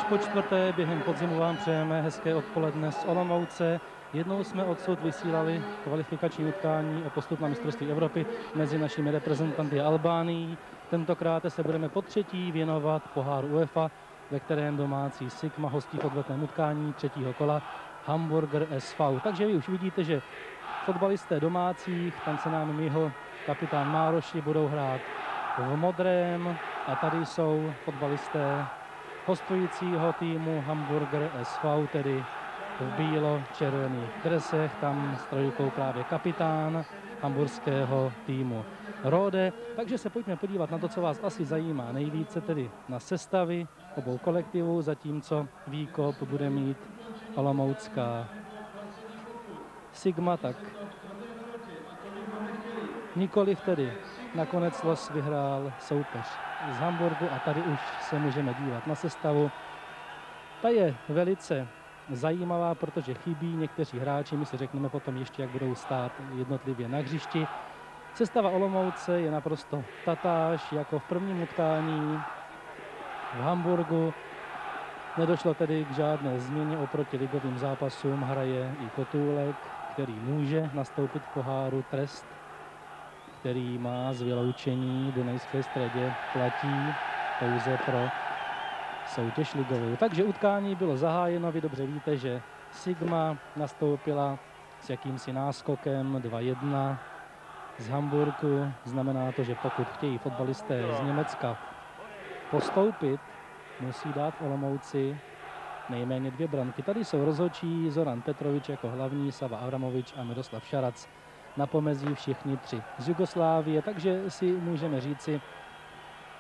po čtvrté během podzimu vám přejeme hezké odpoledne z Olomouce. Jednou jsme odsud vysílali kvalifikační utkání o postup na mistrovství Evropy mezi našimi reprezentanty a Albánií. Tentokrát se budeme po třetí věnovat poháru UEFA, ve kterém domácí Sigma hostí v odvetném utkání třetího kola Hamburger SV. Takže vy už vidíte, že fotbalisté domácích, tam se nám jeho kapitán Mároši, budou hrát v modrém a tady jsou fotbalisté hostujícího týmu Hamburger SV, tedy v bílo-červených dresech, tam s trojkou právě kapitán hamburského týmu Rode. Takže se pojďme podívat na to, co vás asi zajímá nejvíce, tedy na sestavy obou kolektivů, zatímco výkop bude mít olomoucká Sigma, tak nikoliv tedy. Nakonec los vyhrál soupeř z Hamburgu a tady už se můžeme dívat na sestavu. Ta je velice zajímavá, protože chybí někteří hráči, my si řekneme potom ještě, jak budou stát jednotlivě na hřišti. Sestava Olomouce je naprosto tatáž jako v prvním utkání v Hamburgu. Nedošlo tedy k žádné změně oproti ligovým zápasům, hraje i Kotůlek, který může nastoupit v poháru. Trest, který má z vyloučení do Dunajské Středě, platí pouze pro soutěž ligovou. Takže utkání bylo zahájeno, vy dobře víte, že Sigma nastoupila s jakýmsi náskokem 2-1 z Hamburgu. Znamená to, že pokud chtějí fotbalisté z Německa postoupit, musí dát v Olomouci nejméně 2 branky. Tady jsou rozhodčí Zoran Petrovič jako hlavní, Sava Avramovič a Miroslav Šarac na pomezí, všichni 3 z Jugoslávie, takže si můžeme říci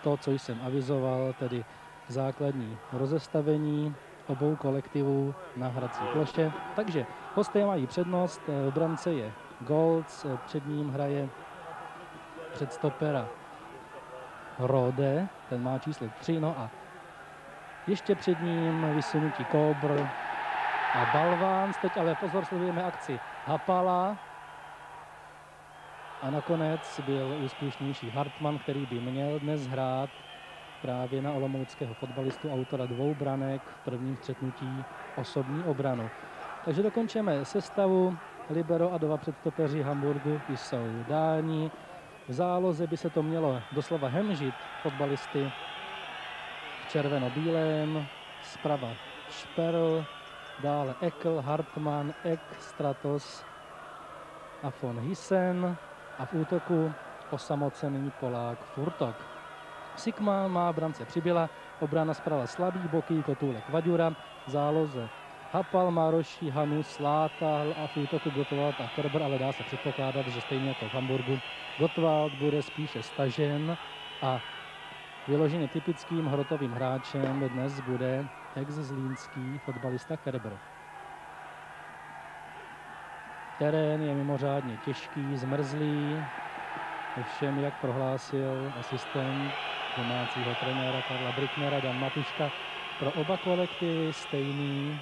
to, co jsem avizoval, tedy základní rozestavení obou kolektivů na hrací ploše. Takže hosté mají přednost, v brance je Golc, před ním hraje před stopera Rode, ten má číslo 3, no a ještě před ním vysunutí Kobr a Balván. Teď ale pozor, sledujeme akci Hapala a nakonec byl úspěšnější Hartmann, který by měl dnes hrát právě na olomouckého fotbalistu, autora 2 branek v prvním střetnutí osobní obranu. Takže dokončíme sestavu. Libero a 2 předstopeři Hamburgu jsou dáni. V záloze by se to mělo doslova hemžit fotbalisty v červeno-bílém. Zprava Šperl, dále Ekl, Hartmann, Ek, Stratos a von Hissen. A v útoku osamocený Polák Furtok. Sigma má brance Přibyla, obrana zprava slabý, boky Kotůlek Vaďura, záloze Hapal, Mároši, Hanus, Látal a v útoku Gottwald a Kerber, ale dá se předpokládat, že stejně jako v Hamburgu Gottwald bude spíše stažen a vyloženě typickým hrotovým hráčem dnes bude ex-zlínský fotbalista Kerber. Terén je mimořádně těžký, zmrzlý, ovšem, jak prohlásil asistent domácího trenéra Karla Bricknera Dan Matuška, pro oba kolektivy stejný,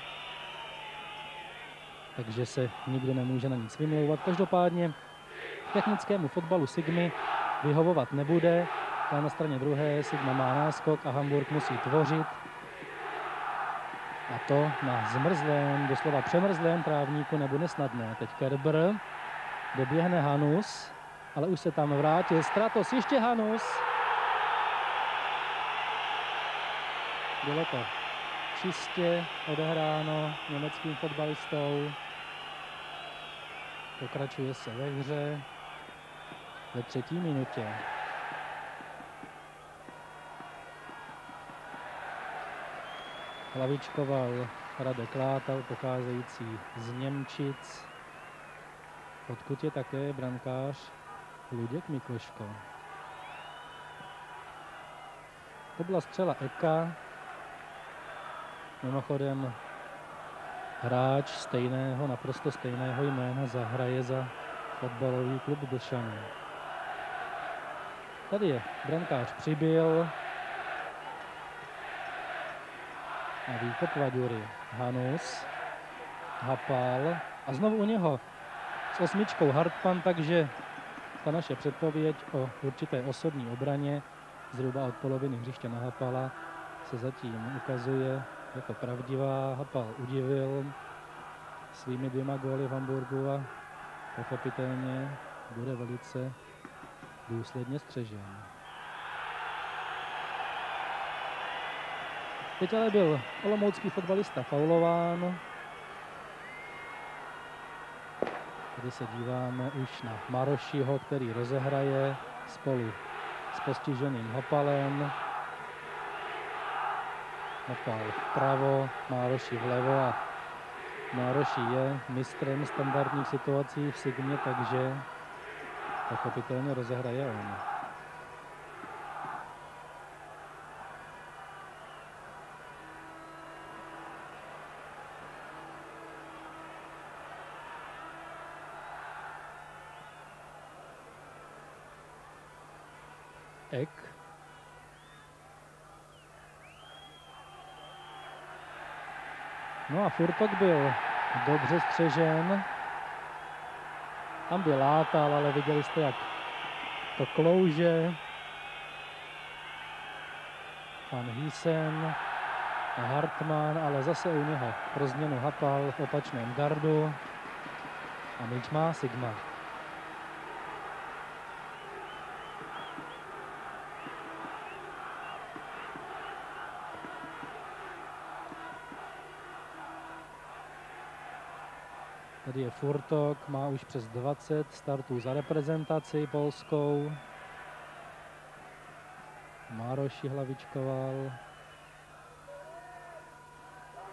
takže se nikdo nemůže na nic vymlouvat. Každopádně technickému fotbalu Sigmy vyhovovat nebude. Tam na straně druhé Sigma má náskok a Hamburg musí tvořit. A to na zmrzlém, doslova přemrzlém trávníku nebude snadné. Teď Kerber, doběhne Hanus, ale už se tam vrátil Stratos, ještě Hanus. Bylo to čistě odehráno německým fotbalistou. Pokračuje se ve hře ve 3. minutě. Hlavičkoval Radek Látal, pocházející z Němčic, odkud je také brankář Luděk Mikloško. To byla střela Eka, mimochodem hráč stejného, naprosto stejného jména zahraje za fotbalový klub Blšanů. Tady je brankář Přibyl a výkop Vaďury. Hanus, Hapal a znovu u něho s 8 Hartmann, takže ta naše předpověď o určité osobní obraně zhruba od poloviny hřiště na Hapala se zatím ukazuje Je to pravdivá, Hapal udivil svými 2 góly v Hamburgu a pochopitelně bude velice důsledně střežen. Teď ale byl olomoucký fotbalista faulován. Tady se díváme už na Marošiho, který rozehraje spolu s postiženým Hapalem. Hapal vpravo, Maroši vlevo a Maroši je mistrem standardních situací v Sigmě, takže pochopitelně rozehraje on. Ek. No a Furtok byl dobře střežen. Tam byl Látal, ale viděli jste, jak to klouže. Van Hiesen a Hartmann, ale zase u něho pro změnu Hapal v opačném gardu. A míč má Sigma. Tady je Furtok, má už přes 20 startů za reprezentaci polskou. Maroši hlavičkoval.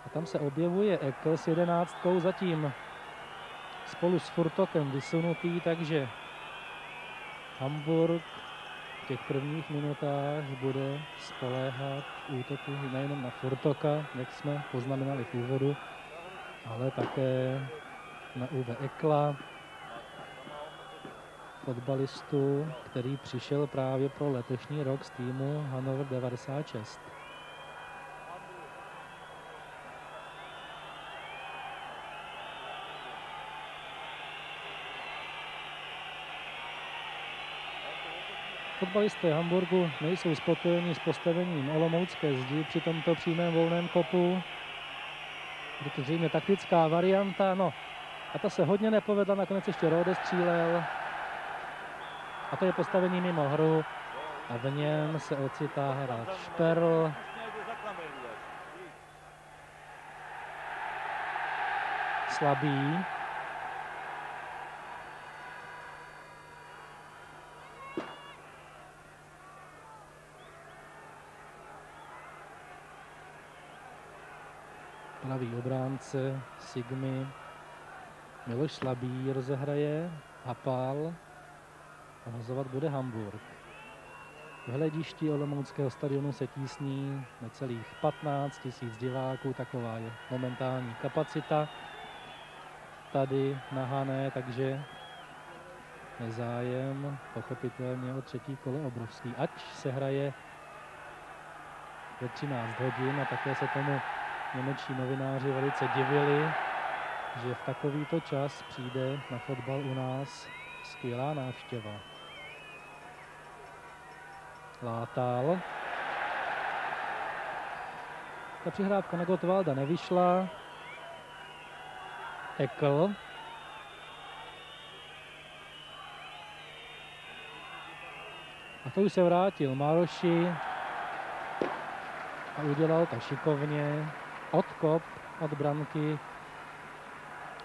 A tam se objevuje Ekl s 11, zatím spolu s Furtokem vysunutý, takže Hamburg v těch prvních minutách bude spoléhat v útoku nejenom na Furtoka, jak jsme poznamenali v úvodu, ale také na Uwe Ekla, fotbalistu, který přišel právě pro letošní rok z týmu Hannover 96. Fotbalisté Hamburgu nejsou spokojeni s postavením olomoucké zdi při tomto přímém volném kopu. Je to zřejmě taktická varianta, no a ta se hodně nepovedla, nakonec ještě Rode střílel. A to je postavení mimo hru a v něm se ocitá hráč Šperl. Slabý. Pravý obránce Sigmy Miloš Slabý rozehraje Hapal a hozovat bude Hamburg. V hledišti olomouckého stadionu se tísní necelých 15 000 diváků, taková je momentální kapacita tady na Hané, takže je zájem pochopitelně o třetí kolo obrovský. Ať se hraje ve 13 hodin a také se tomu němečtí novináři velice divili, že v takovýto čas přijde na fotbal u nás skvělá návštěva. Látal. Ta přihrávka na Gottwalda nevyšla. Ekl. A to už se vrátil Maroši a udělal to šikovně. Odkop od branky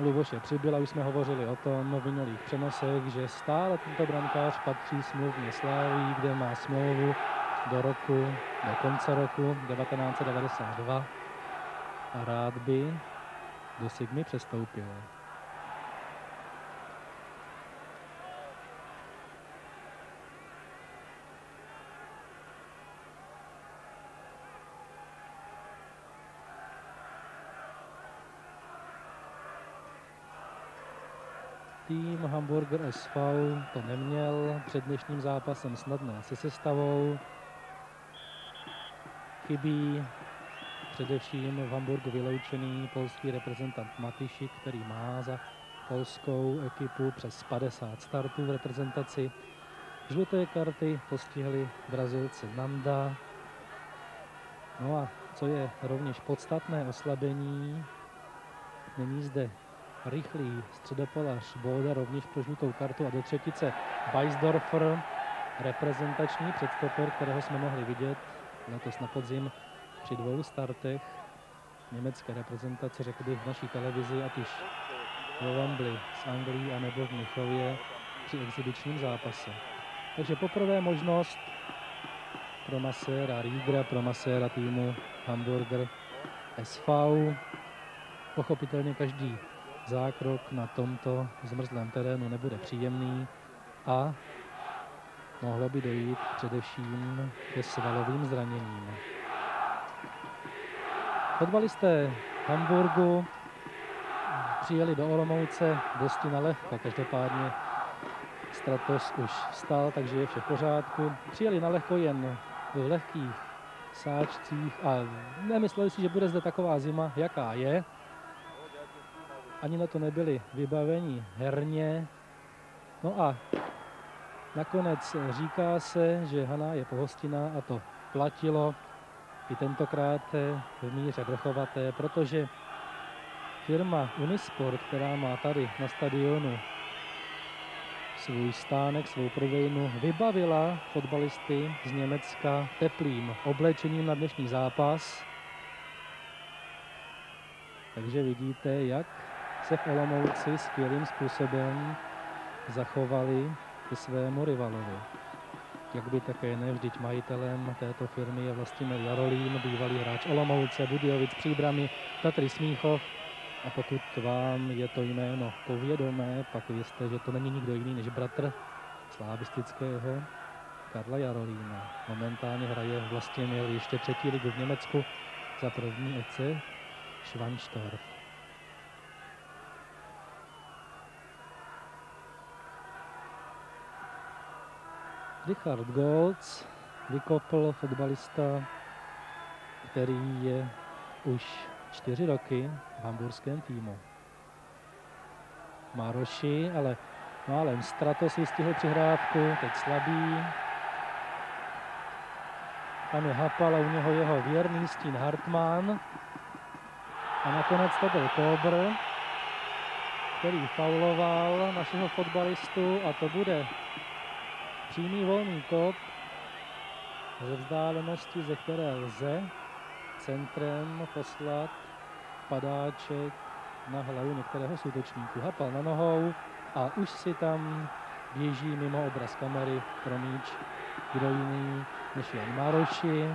Luboše Přibyla. Už jsme hovořili o tom v minulých přenosech, že stále tento brankář patří smluvně Slavii, kde má smlouvu do konce roku 1992 a rád by do Sigmy přestoupil. Tým Hamburger SV to neměl před dnešním zápasem snadné se sestavou. Chybí především v Hamburgu vyloučený polský reprezentant Matyšik, který má za polskou ekipu přes 50 startů v reprezentaci. Žluté karty postihly Brazilce Nanda. No a co je rovněž podstatné oslabení, není zde rychlý středopolař Bóda, rovněž pro žlutou kartu, a do třetice Weisdorfer, reprezentační předstoper, kterého jsme mohli vidět letos na podzim při 2 startech německé reprezentace, řekl bych, v naší televizi, ať už ve Wembley s Anglií anebo v Mnichově při exibičním zápase. Takže poprvé možnost pro maséra Riegera, pro maséra týmu Hamburger SV. Pochopitelně každý zákrok na tomto zmrzlém terénu nebude příjemný a mohlo by dojít především ke svalovým zraněním. Fotbalisté Hamburgu přijeli do Olomouce dosti nalehko, každopádně Stratos už vstal, takže je vše v pořádku. Přijeli nalehko jen v lehkých sáčcích a nemysleli si, že bude zde taková zima, jaká je. Ani na to nebyli vybaveni herně. No a nakonec říká se, že Haná je pohostinná, a to platilo i tentokrát v míře vrchovaté, protože firma Unisport, která má tady na stadionu svůj stánek, svou prodejnu, vybavila fotbalisty z Německa teplým oblečením na dnešní zápas. Takže vidíte, jak se v Olomouci skvělým způsobem zachovali ke svému rivalovi. Jak by také ne, vždyť majitelem této firmy je Vlastimil Jarolím, bývalý hráč Olomouce, Budějovic, Příbrami, Tatry Smíchov. A pokud vám je to jméno povědomé, pak vězte, že to není nikdo jiný než bratr slavistického Karla Jarolíma. Momentálně hraje Vlastimil ještě 3. ligu v Německu za první FC Schweinsteiger. Richard Goltz vykopl, fotbalista, který je už 4 roky v hamburském týmu. Maroši, ale málem Stratos vystihl přihrávku, teď slabý. Tam je Hapal a u něho jeho věrný stín Hartmann. A nakonec to byl Kobr, který fauloval našeho fotbalistu, a to bude přímý volný kop ze vzdálenosti, ze které lze centrem poslat padáček na hlavu některého z útočníků. Hapal na nohou a už si tam běží mimo obraz kamery pro míč kdo jiný než Jan Maroši.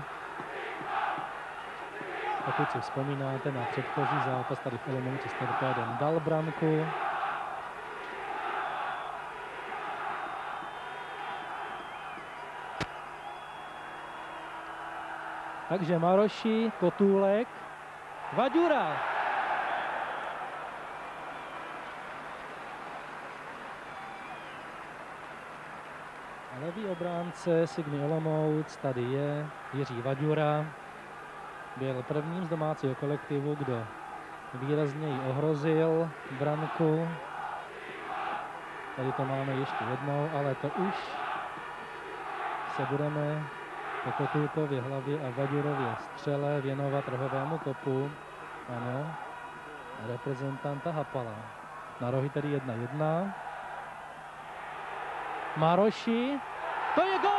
Pokud si vzpomínáte na předchozí zápas tady v Olomouci s Torpédem, dal branku. Takže Maroši, Kotůlek, Vaďura. Levý obránce Sigmy Olomouc, tady je Jiří Vaďura. Byl prvním z domácího kolektivu, kdo výrazněji ohrozil branku. Tady to máme ještě jednou, ale to už se budeme po Kotůlkově hlavě a Vaďurově střele věnovat rohovému kopu. Ano, reprezentanta Hapala. Na rohy tedy 1-1. Maroši, to je gól!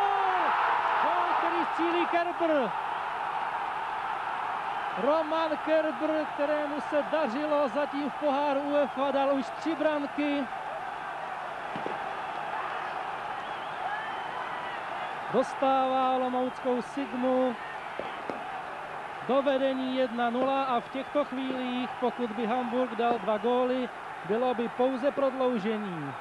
Gól, který střílí Kerber. Roman Kerber, kterému se dařilo zatím v poháru UEFA, dal už 3 branky. Dostává olomouckou Sigmu do vedení 1-0 a v těchto chvílích, pokud by Hamburg dal 2 góly, bylo by pouze prodloužení.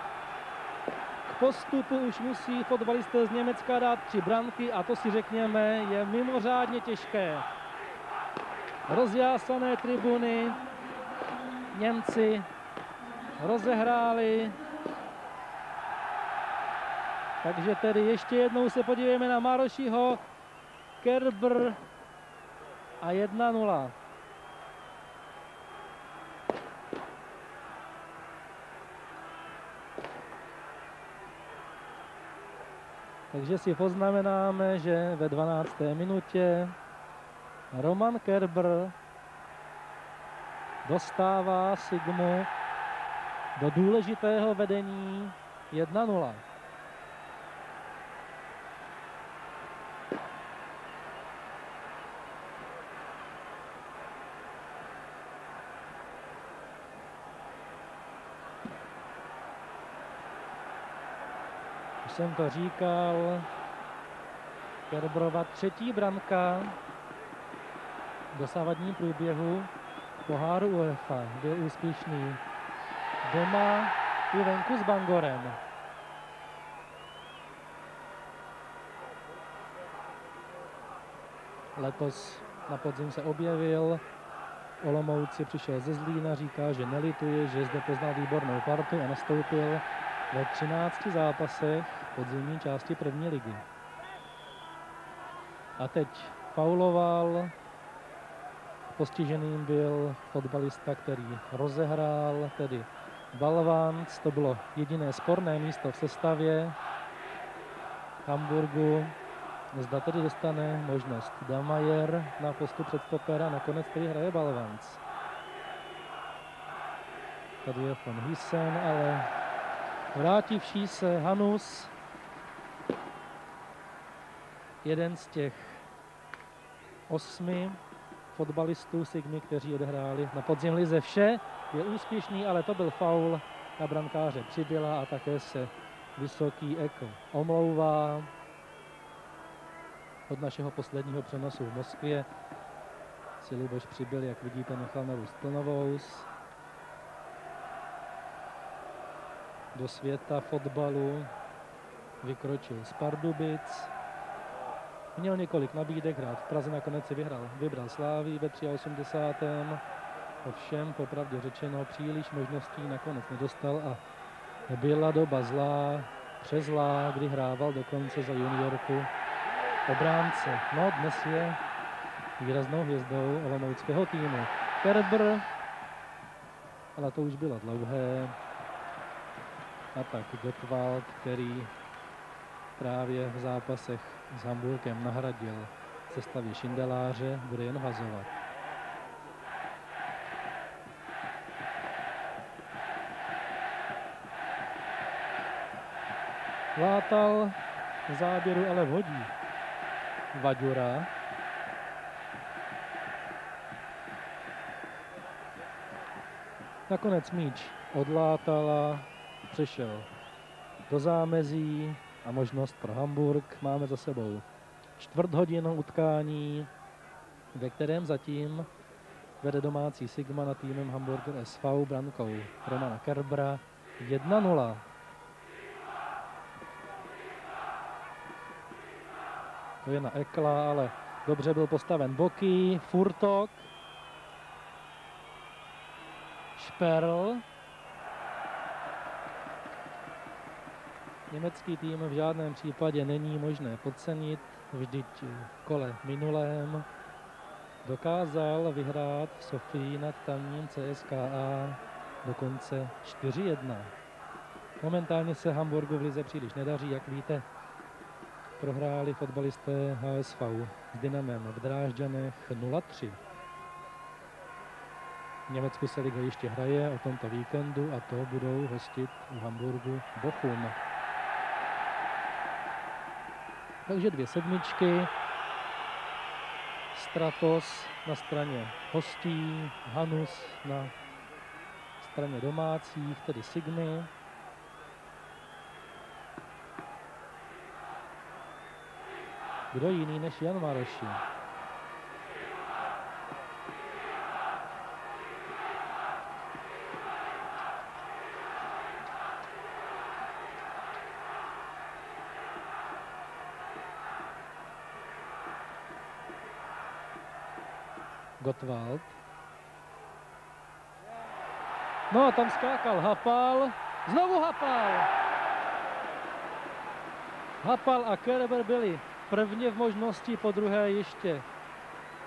K postupu už musí fotbalisté z Německa dát 3 branky a to si řekněme je mimořádně těžké. Rozjásané tribuny Němci rozehráli. Takže tedy ještě jednou se podívejme na Marošiho, Kerber a 1-0. Takže si poznamenáme, že ve 12. minutě Roman Kerber dostává Sigmu do důležitého vedení 1-0. Už jsem to říkal, Kerberova třetí branka v dosavadním průběhu poháru UEFA. Byl úspěšný doma i venku s Bangorem. Letos na podzim se objevil, Olomouci přišel ze Zlína, říká, že nelituje, že zde poznal výbornou partu a nastoupil ve 13 zápasech podzimní části první ligy. A teď fauloval, postiženým byl fotbalista, který rozehrál, tedy Balvans. To bylo jediné sporné místo v sestavě Hamburgu. Zda tedy dostane možnost Damajer na postu předstopera, nakonec tedy hraje Balvans. Tady je von Hyssen, ale vrátivší se Hanus, jeden z těch 8 fotbalistů Sigmy, kteří odehráli na podzim lize vše, je úspěšný, ale to byl faul na brankáře Přibyla a také se Vysoký Eko omlouvá. Od našeho posledního přenosu v Moskvě si Luboš Přibyl, jak vidíte, nechal narůst plnovous. Do světa fotbalu vykročil z Pardubic. Měl několik nabídek hrát v Praze, nakonec si vybral Slávii ve 83. Ovšem, popravdě řečeno, příliš možností nakonec nedostal a byla doba zlá, přezlá, kdy hrával dokonce za juniorku obránce. No, dnes je výraznou hvězdou olomouckého týmu. Kerber, ale to už bylo dlouhé. A tak Gottwald, který právě v zápasech s Hamburgem nahradil v sestavě Šindeláře, bude jen hazovat. Látal v záběru, ale vhodí Vaďura. Nakonec míč odlátal a přešel do zámezí a možnost pro Hamburg. Máme za sebou čtvrt hodinu utkání, ve kterém zatím vede domácí Sigma nad týmem Hamburger SV brankou Romana Kerbera 1-0. To je na Ekla, ale dobře byl postaven Boky, Furtok, Šperl. Německý tým v žádném případě není možné podcenit. Vždyť v kole minulém dokázal vyhrát v Sofii nad tamním CSKA dokonce 4-1. Momentálně se Hamburgu v lize příliš nedaří, jak víte. Prohráli fotbalisté HSV s Dynamem v Drážďanech 0-3. V Německu se liga ještě hraje o tomto víkendu a to budou hostit v Hamburgu Bochum. Takže 2 sedmičky. Stratos na straně hostí, Hanus na straně domácích, tedy Sigmy. Kdo jiný než Jan Maroši. Gottwald. No a tam skákal Hapal. Znovu Hapal. Hapal a Kerber byli prvně v možnosti, po druhé ještě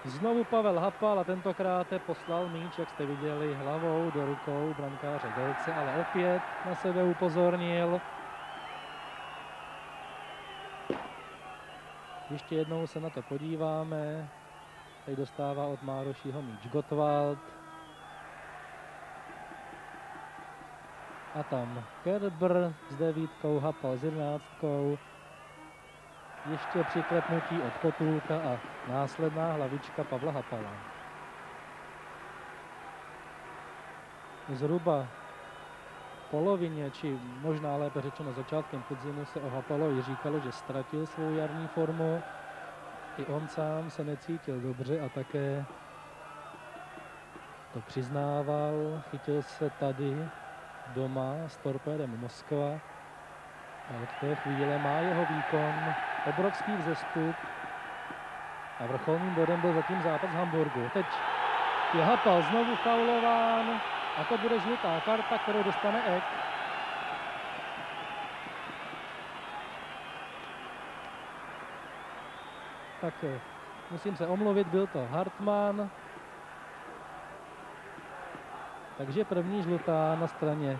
znovu Pavel Hapal a tentokrát poslal míč, jak jste viděli, hlavou do rukou brankáře Golce, ale opět na sebe upozornil. Ještě jednou se na to podíváme. Teď dostává od Márošího míč Gottwald. A tam Kerber s 9, Hapal s 11. Ještě přiklepnutí od Potulka a následná hlavička Pavla Hapala. Zhruba polovině, či možná lépe řečeno začátkem podzimu se o Hapalovi říkalo, že ztratil svou jarní formu. I on sám se necítil dobře a také to přiznával. Chytil se tady doma s Torpédem Moskva a od té chvíle má jeho výkon obrovský vzestup a vrcholným bodem byl zatím zápas Hamburgu. Teď je Hapal znovu faulován a to bude žlutá karta, kterou dostane Eck. Tak musím se omluvit, byl to Hartmann. Takže první žlutá na straně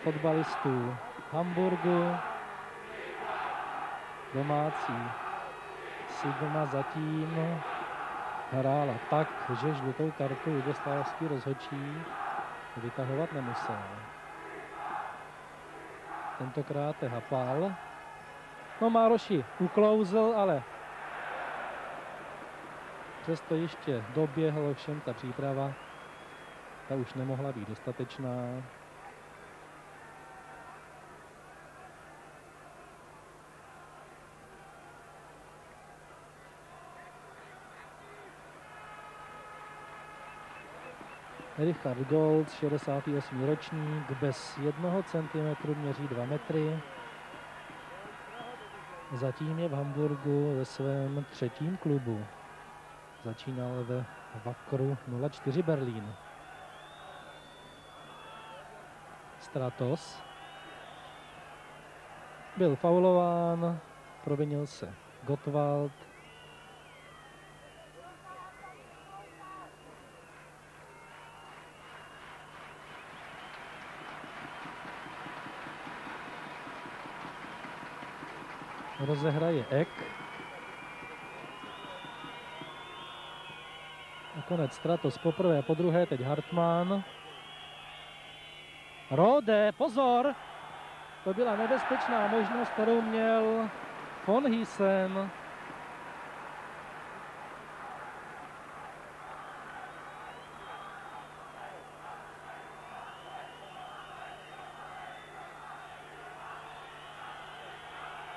fotbalistů Hamburgu. Domácí Sigma zatím hrála tak, že žlutou kartu jugoslávský rozhodčí vytahovat nemusel. Tentokrát je Hapal. No Mároši uklouzl, ale přesto ještě doběhl, ovšem ta příprava ta už nemohla být dostatečná. Richard Gold, 68. ročník, bez 1 centimetru měří 2 metry. Zatím je v Hamburgu ve svém 3. klubu. Začínal ve Vakru 04 Berlín. Stratos byl faulován, provinil se Gottwald. Rozehraje Eck. Nakonec Stratos poprvé, podruhé, teď Hartmann. Rode, pozor! To byla nebezpečná možnost, kterou měl von Hiessen.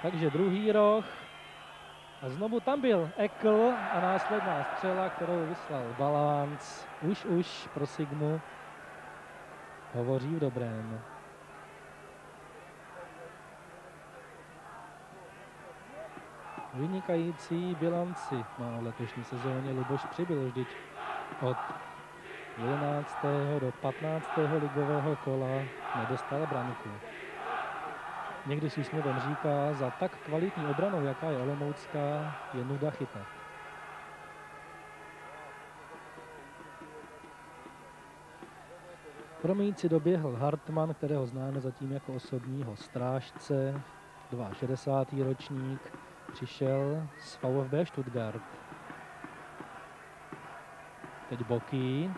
Takže druhý roh. A znovu tam byl Ekl a následná střela, kterou vyslal Balánc. Už pro Sigmu hovoří v dobrém. Vynikající bilanci má v letošní sezóně Luboš Přibyl, vždyť od 11. do 15. ligového kola nedostal branku. Někdy s úsměvem říká, za tak kvalitní obranou, jaká je olomoucká, je nuda chytat. Promíci doběhl Hartmann, kterého známe zatím jako osobního strážce, 62. ročník, přišel z VfB Stuttgart. Teď Boky.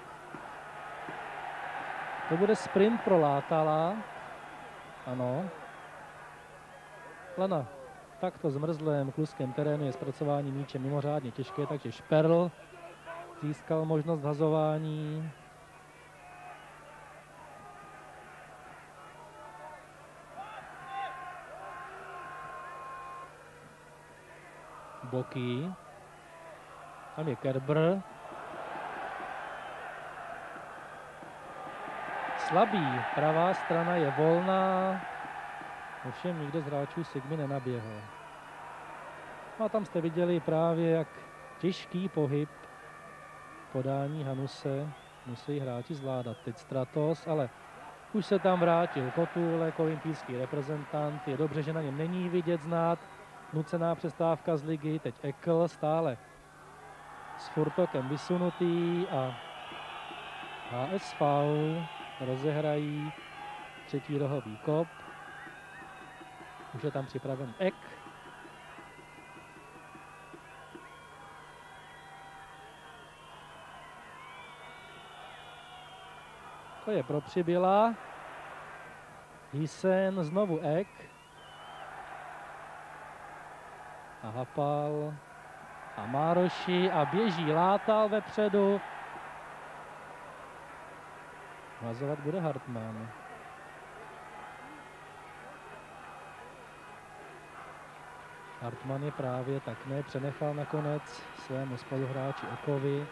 To bude sprint pro Látala. Ano. Ale na takto zmrzlém kluském terénu je zpracování míče mimořádně těžké, takže Šperl získal možnost hazování. Boky. Tam je Kerber. Slabý. Pravá strana je volná. Ovšem nikdo z hráčů Sigmy nenaběhl. A tam jste viděli právě, jak těžký pohyb podání Hanuse musí hráči zvládat. Teď Stratos, ale už se tam vrátil Kotůlek, olympijský reprezentant. Je dobře, že na něm není vidět znát. Nucená přestávka z ligy. Teď Ekl stále s Furtokem vysunutý a HSV rozehrají třetí rohový kop. Už je tam připraven Eck. To je pro Přibyla. Hysen, znovu Ek. A Hapal. A Mároši a běží Látal vepředu. Hazovat bude Hartmann. Hartmann je právě tak přenechal nakonec svému spoluhráči Ekovi.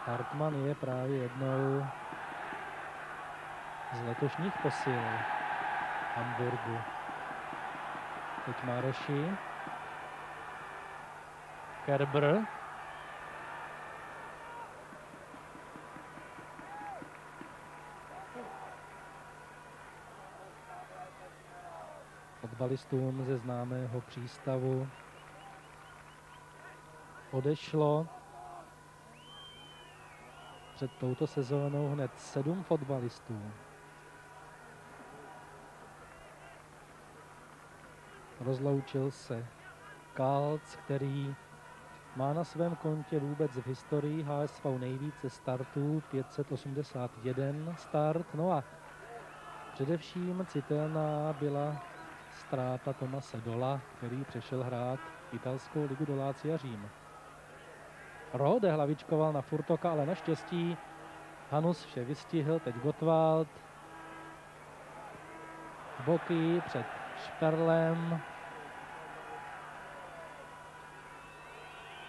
Hartmann je právě jednou z letošních posil Hamburgu. Teď Mároši. Kerber. Fotbalistům ze známého přístavu odešlo před touto sezónou hned 7 fotbalistů. Rozloučil se Kalc, který má na svém kontě vůbec v historii HSV nejvíce startů, 581 start. No a především citelná byla ztráta Tomase Dola, který přešel hrát italskou ligu do Lazia Řím. Rode hlavičkoval na Furtoka, ale naštěstí Hanus vše vystihl. Teď Gottwald. Boky před Šperlem.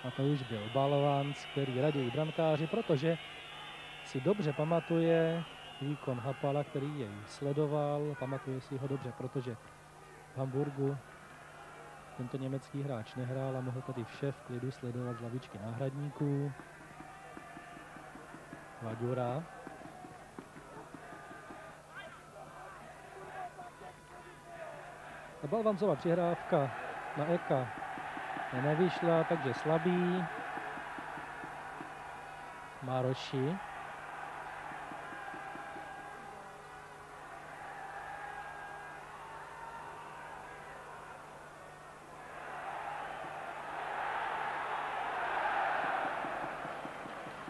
A to už byl Balvans, který raději brankáři, protože si dobře pamatuje výkon Hapala, který jej sledoval. Pamatuje si ho dobře, protože v Hamburgu tento německý hráč nehrál a mohl tady vše v klidu sledovat z lavičky náhradníků. Vaďura. Ta Balvansova přihrávka na Eka nevyšla, takže slabý. Mároši.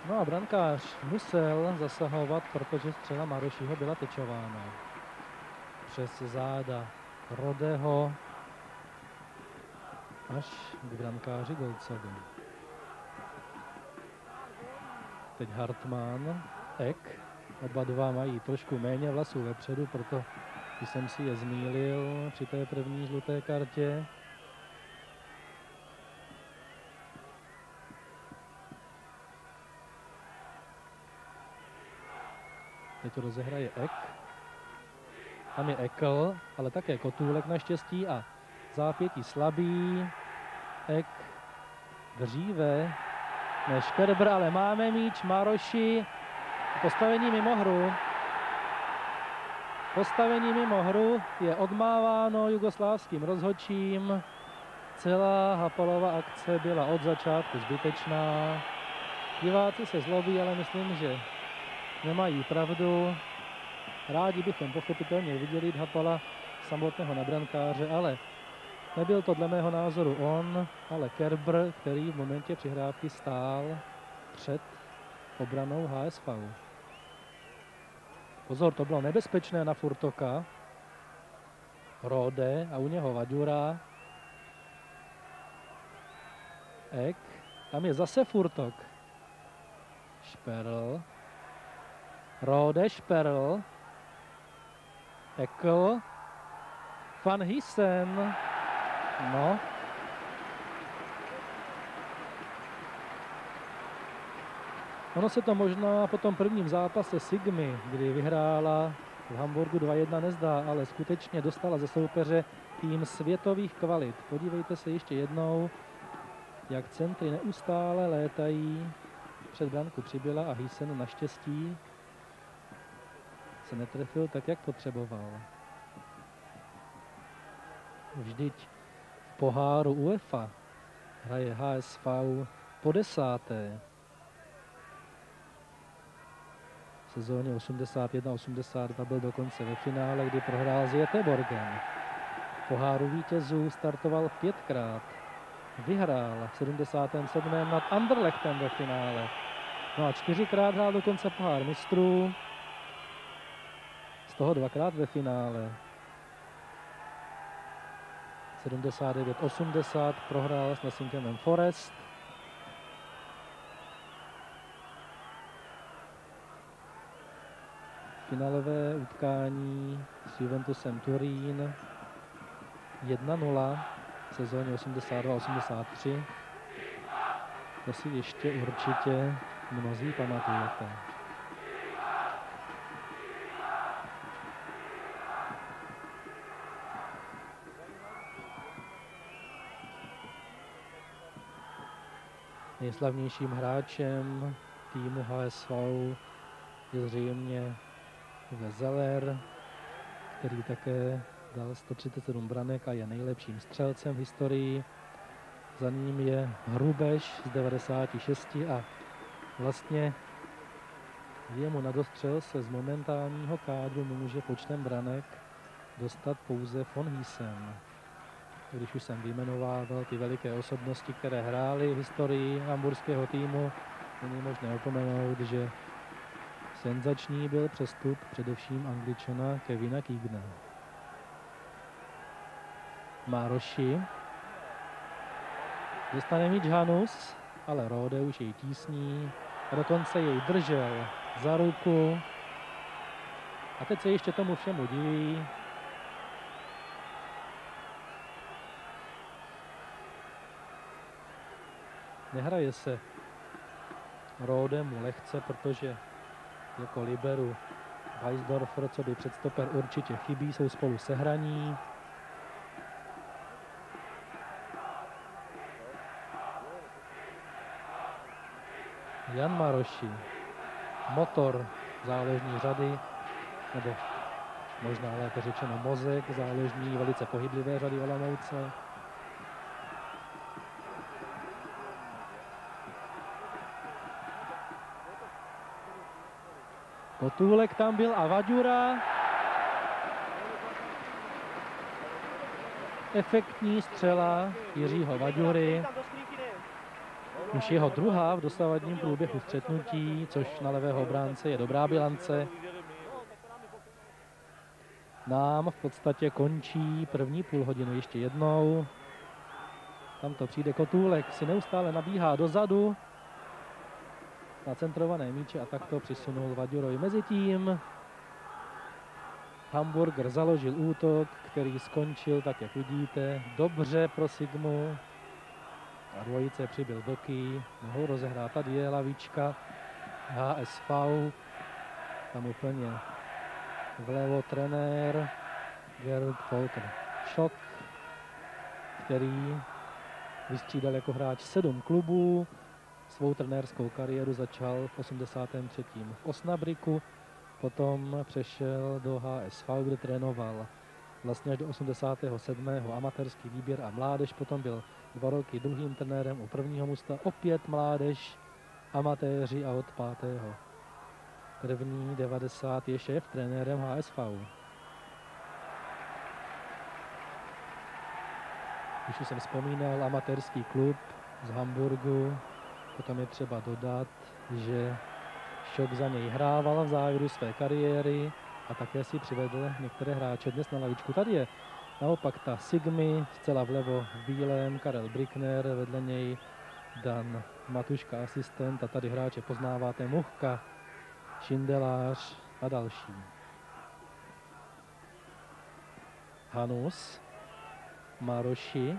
No a brankář musel zasahovat, protože střela Márošiho byla tečována. Přes záda Rodeho až k brankáři Golcovi. Teď Hartmann, Ek. Oba dva mají trošku méně vlasů vepředu, proto jsem si je zmýlil při té první žluté kartě. Teď rozehraje Ek. Tam je Ekl, ale také Kotůlek naštěstí a zápětí slabý. Ek dříve než Kerber, ale máme míč. Mároši. Postavení mimo hru. Postavení mimo hru je odmáváno jugoslávským rozhodčím. Celá Hapalova akce byla od začátku zbytečná. Diváci se zlobí, ale myslím, že nemají pravdu. Rádi bychom pochopitelně viděli Hapala samotného na brankáře, ale nebyl to dle mého názoru on, ale Kerber, který v momentě přihrávky stál před obranou HSV. Pozor, to bylo nebezpečné na Furtoka. Rode a u něho Vaďura. Ek. Tam je zase Furtok. Šperl. Rode, Šperl. Ekl. Van Hysen. No. Ono se to možná po tom prvním zápase Sigmy, kdy vyhrála v Hamburgu 2-1, nezdá, ale skutečně dostala ze soupeře tým světových kvalit. Podívejte se ještě jednou, jak centry neustále létají před branku Přibyla a Hysen naštěstí se netrefil tak, jak potřeboval. Vždyť v poháru UEFA hraje HSV po 10. V sezóně 81-82 byl dokonce ve finále, kdy prohrál s Göteborgem. V poháru vítězů startoval 5krát. Vyhrál v 77. nad Anderlechtem ve finále. No a 4krát hrál dokonce pohár mistrů. toho dvakrát ve finále. 79-80 prohrál s Nottinghamem Forest. Finálové utkání s Juventusem Turín 1-0 v sezóně 82-83. To si ještě určitě mnozí pamatujete. Nejslavnějším hráčem týmu HSV je zřejmě Uwe Zeller, který také dal 137 branek a je nejlepším střelcem v historii. Za ním je Hrubeš z 96 a vlastně jemu na dostřel se z momentálního kádru může počtem branek dostat pouze von Hiesen. Když už jsem vyjmenovával ty veliké osobnosti, které hrály v historii hamburského týmu, není možné opomenout, že senzační byl přestup především Angličana Kevina Keegana. Maroši. Dostane míč Hanus, ale Rode už jej tísní a dokonce jej držel za ruku. A teď se ještě tomu všemu diví. Nehraje se Rodemu lehce, protože jako liberu Weisdorfer, co by předstoper určitě chybí, jsou spolu sehraní. Jan Maroši, motor záložní řady, nebo možná lépe řečeno mozek záložní velice pohyblivé řady Olomouce. Kotůlek tam byl a Vaďura. Efektní střela Jiřího Vaďury. Už jeho druhá v dosavadním průběhu střetnutí, což na levého obránce je dobrá bilance. Nám v podstatě končí první půlhodinu ještě jednou. Tam to přijde Kotůlek, si neustále nabíhá dozadu na centrované míče a tak to přisunul Vaďurovi. Mezitím Hamburger založil útok, který skončil, tak jak vidíte, dobře pro Sigmu. A dvojice přibyl boky, mohou rozehrát. Tady je lavička HSV, tam úplně vlevo trenér Gerald Volker Schock, který vystřídal jako hráč 7 klubů. Svou trenérskou kariéru začal v 83. v Osnabriku, potom přešel do HSV, kde trénoval vlastně až do 87. amatérský výběr a mládež, potom byl 2 roky druhým trenérem u prvního mužstva, opět mládež, amatéři a od 5. první 90 je šéf trenérem HSV. Když už jsem vzpomínal amatérský klub z Hamburgu, potom je třeba dodat, že Schock za něj hrával v závěru své kariéry a také si přivedl některé hráče dnes na lavičku. Tady je naopak ta Sigmy, zcela vlevo v bílém, Karel Brickner, vedle něj Dan Matuška, asistent, a tady hráče poznáváte, Muchka, Šindelář a další. Hanus, Maroši,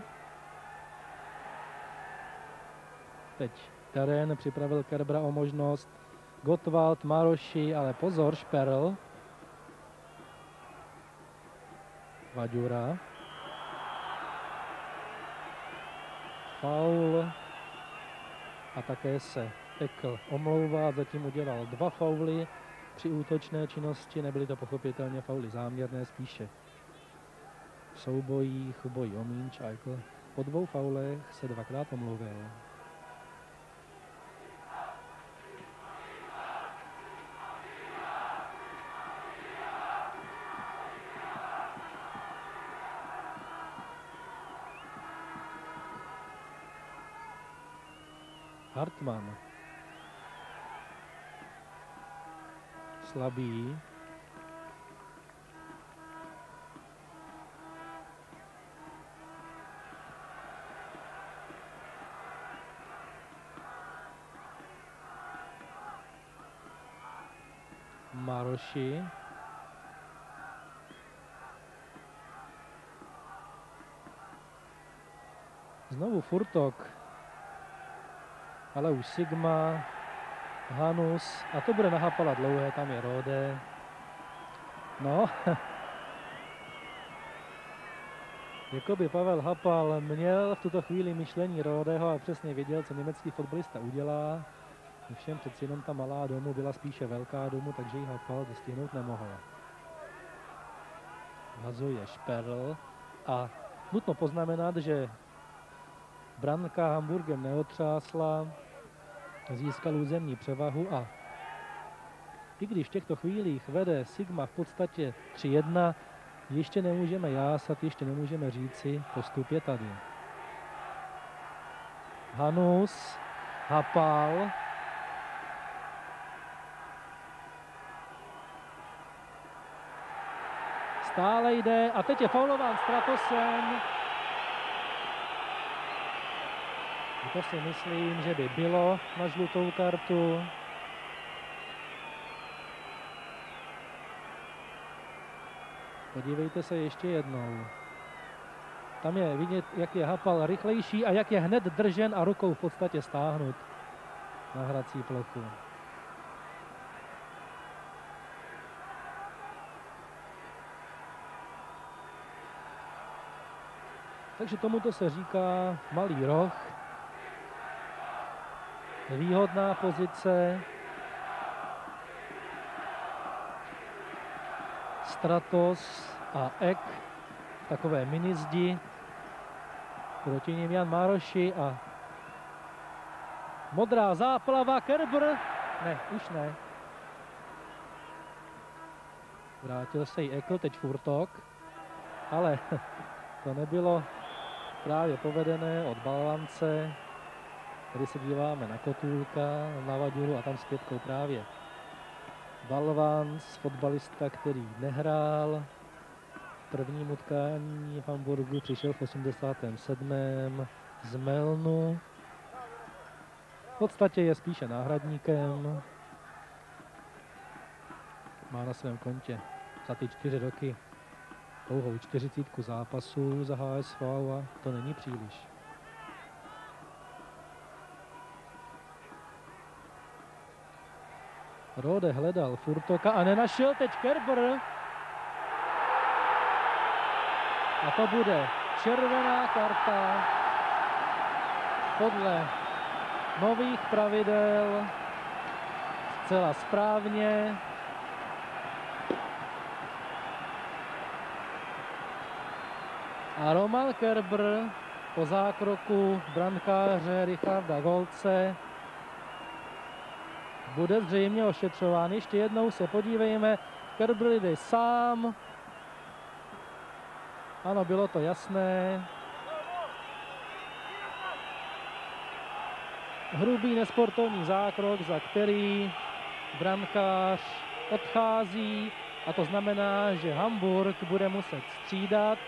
teď terén připravil Kerbra o možnost, Gottwald, Maroši, ale pozor, Šperl, Vaďura, faul a také se Ekl omlouvá, zatím udělal 2 fauly při útočné činnosti, nebyly to pochopitelně fauly záměrné, spíše v soubojích, v boji o míč a Ekl po 2 faulech se 2krát omluvil. Hartmann. Slabý. Mároši. Znovu Furtok, ale už Sigma, Hanus a to bude na Hapala dlouhé, tam je Rode. No, jakoby Pavel Hapal měl v tuto chvíli myšlení Rodeho a přesně věděl, co německý fotbalista udělá. Ovšem přeci jenom ta malá domů byla spíše velká domů, takže ji Hapal dostihnout nemohl. Hazuje Šperl a nutno poznamenat, že branka Hamburgem neotřásla, získal územní převahu a i když v těchto chvílích vede Sigma v podstatě 3-1, ještě nemůžeme jásat, ještě nemůžeme říci, postup je tady. Hanus, Hapal. Stále jde a teď je faulován Stratosem. To si myslím, že by bylo na žlutou kartu. Podívejte se ještě jednou. Tam je vidět, jak je Hapal rychlejší a jak je hned držen a rukou v podstatě stáhnut na hrací plochu. Takže tomuto se říká malý roh. Výhodná pozice. Stratos a Ek v takové mini zdi. Proti nim Jan Mároši a modrá záplava, Kerber. Ne, už ne. Vrátil se i Ekl, teď Furtok. Ale to nebylo právě povedené od Balvance. Tady se díváme na Kotůlka, na Vaduru a tam s Květkou právě Balvans, fotbalista, který nehrál v prvním utkání v Hamburgu, přišel v 87. z Melnu. V podstatě je spíše náhradníkem. Má na svém kontě za ty 4 roky pouhou 40 zápasů za HSV a to není příliš. Rode hledal Furtoka a nenašel teď Kerber. A to bude červená karta podle nových pravidel. Zcela správně. A Roman Kerber po zákroku brankáře Richarda Golce bude zřejmě ošetřován. Ještě jednou se podívejme. Kerber jde sám. Ano, bylo to jasné. Hrubý nesportovní zákrok, za který brankář odchází. A to znamená, že Hamburg bude muset střídat.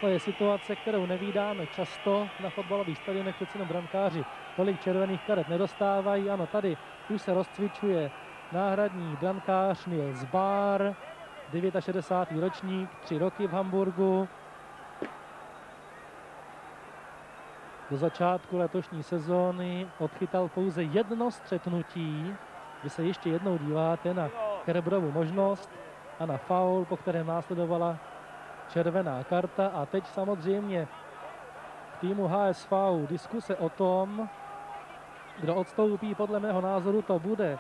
To je situace, kterou nevídáme často na fotbalových stadionech, přeci jenom brankáři tolik červených karet nedostávají. Ano, tady už se rozcvičuje náhradní brankář Niels Bahr, 69. ročník, 3 roky v Hamburgu. Do začátku letošní sezóny odchytal pouze 1 střetnutí. Vy se ještě jednou díváte na Kerberovu možnost a na faul, po kterém následovala červená karta. A teď samozřejmě v týmu HSV diskuse o tom, kdo odstoupí. Podle mého názoru to bude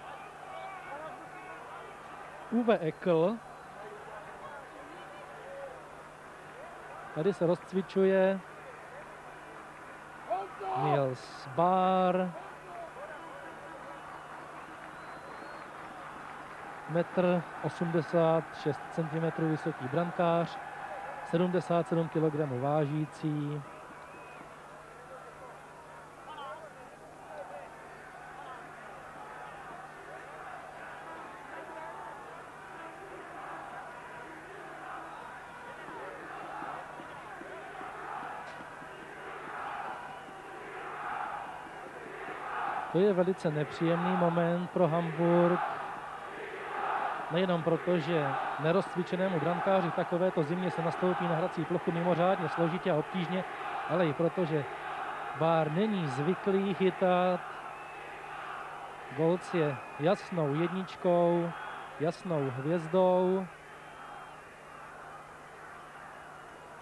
Uwe Ekl. Tady se rozcvičuje Niels Bahr. 1,86 cm vysoký brankář, 77 kg vážící. To je velice nepříjemný moment pro Hamburg. Nejenom proto, že nerozcvičenému brankáři v takovéto zimě se nastoupí na hrací plochu mimořádně složitě a obtížně, ale i proto, že VAR není zvyklý chytat. Golc je jasnou jedničkou, jasnou hvězdou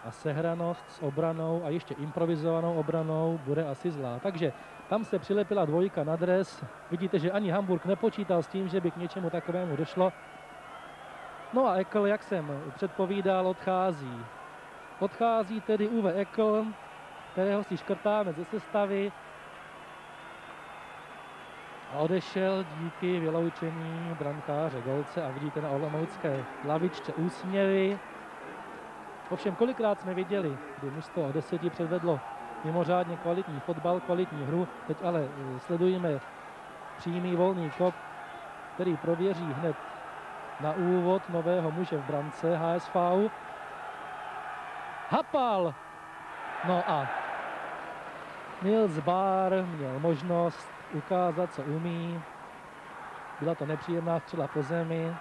a sehranost s obranou a ještě improvizovanou obranou bude asi zlá. Takže tam se přilepila dvojka na dres. Vidíte, že ani Hamburg nepočítal s tím, že by k něčemu takovému došlo. No a Ekl, jak jsem předpovídal, odchází. Odchází tedy Uwe Ekl, kterého si škrtáme ze sestavy. A odešel díky vyloučení brankáře Golce a vidíte na olomoucké lavičce úsměvy. Ovšem kolikrát jsme viděli, kdy mužstvo o 10 předvedlo mimořádně kvalitní fotbal, kvalitní hru. Teď ale sledujeme přímý volný kop, který prověří hned na úvod nového muže v brance HSV. Hapal! No a Nils Bahr měl možnost ukázat, co umí. Byla to nepříjemná střela po zemi.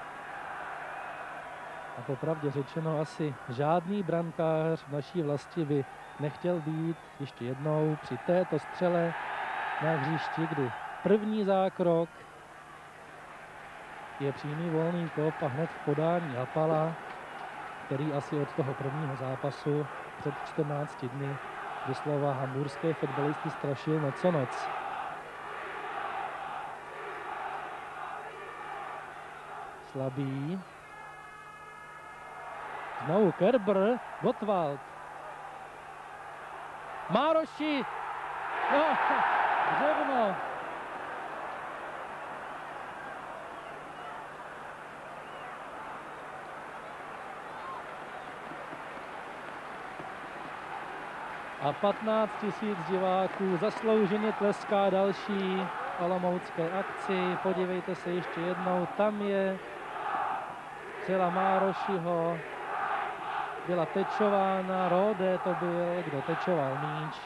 A popravdě řečeno, asi žádný brankář v naší vlasti by nechtěl být ještě jednou při této střele na hřišti, kdy první zákrok je přímý volný kop a hned v podání Hapala, který asi od toho prvního zápasu před 14 dny doslova hamburské fotbalisty strašil noc co noc. Slabý. Znovu Kerber, Gottwald. Mároši! No, břevno. A 15 000 diváků zaslouženě tleská další olomoucké akci. Podívejte se ještě jednou, tam je střela Márošiho. Byla tečována, Rode to byl, kdo tečoval míč.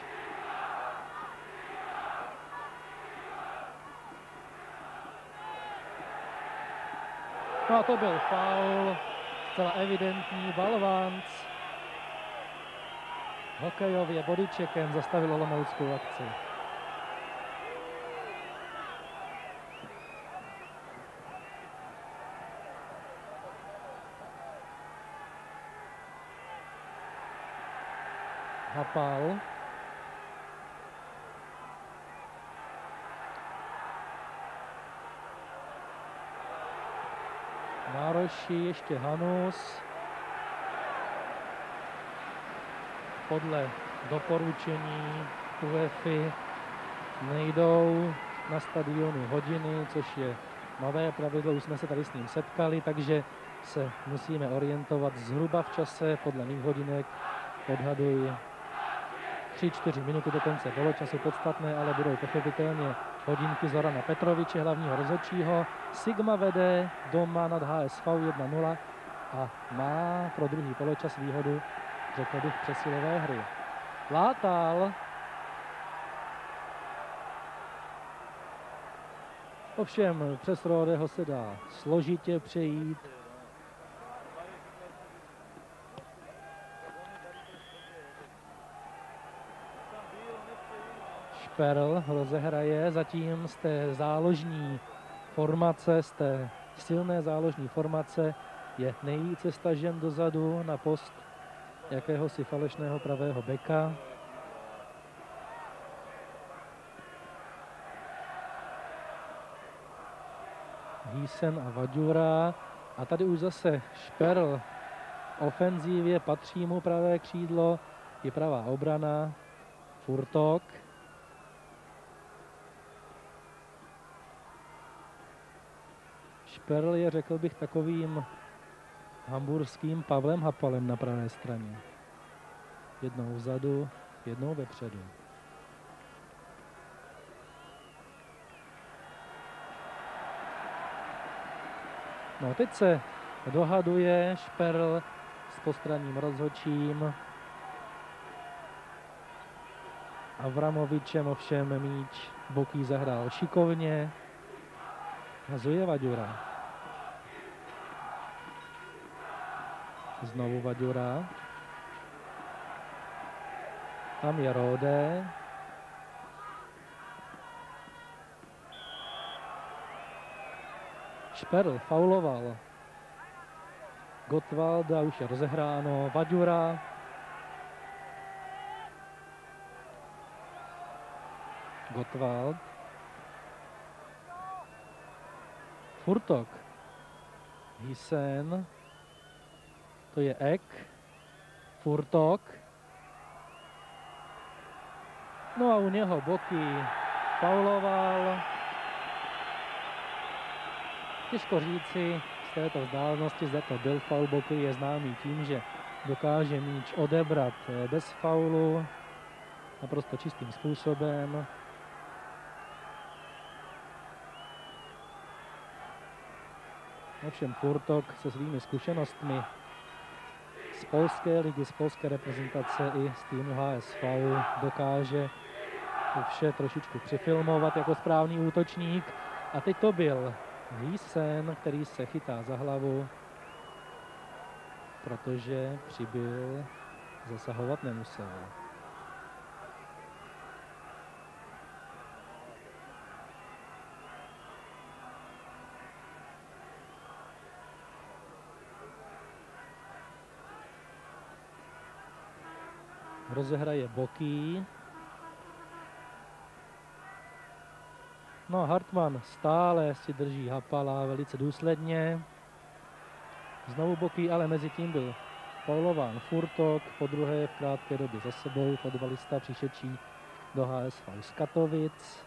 No a to byl faul, zcela evidentní. Balvánc hokejově bodyčekem zastavil olomouckou akci. Hapal. Mároši, ještě Hanus. Podle doporučení UEFI nejdou na stadionu hodiny, což je nové pravidlo, už jsme se tady s ním setkali, takže se musíme orientovat zhruba v čase. Podle mých hodinek odhaduji 3-4 minuty do konce poločasu. Podstatné ale budou pochopitelně hodinky Zorana Petroviče, hlavního rozhodčího. Sigma vede doma nad HSV 1-0 a má pro druhý poločas výhodu, řekl bych, přesilové hry. Látal. Ovšem přes Rodeho se dá složitě přejít. Šperl rozehraje zatím z té záložní formace, z té silné záložní formace je nejvíce stažen dozadu na post jakéhosi falešného pravého beka. Hýsen a Vaďura. A tady už zase Šperl ofenzívě, patří mu pravé křídlo, je pravá obrana, Furtok. Šperl je, řekl bych, takovým hamburským Pavlem Hapalem na pravé straně. Jednou vzadu, jednou vepředu. No, teď se dohaduje Šperl s postranním rozhodčím. Avramovičem ovšem míč Boký zahrál šikovně. Hazuje Vaďura. Znovu Vaďura. Tam je Rode. Šperl fauloval Gottwalda, už je rozehráno. Vaďura. Gottwald. Furtok. Hysen. To je Ek. Furtok. No a u něho Boky fauloval. Těžko říci z této vzdálenosti, zda to byl faul. Boky je známý tím, že dokáže míč odebrat bez faulu naprosto čistým způsobem. Ovšem Furtok se svými zkušenostmi z polské ligy, z polské reprezentace i z týmu HSV dokáže vše trošičku přifilmovat jako správný útočník. A teď to byl Hysen, který se chytá za hlavu, protože Přibyl zasahovat nemusel. Rozehraje Boky. No, Hartmann stále si drží Hapala velice důsledně. Znovu Boky, ale mezi tím byl faulován Furtok, po druhé v krátké době za sebou, fotbalista přišedší do HSV z Katovic.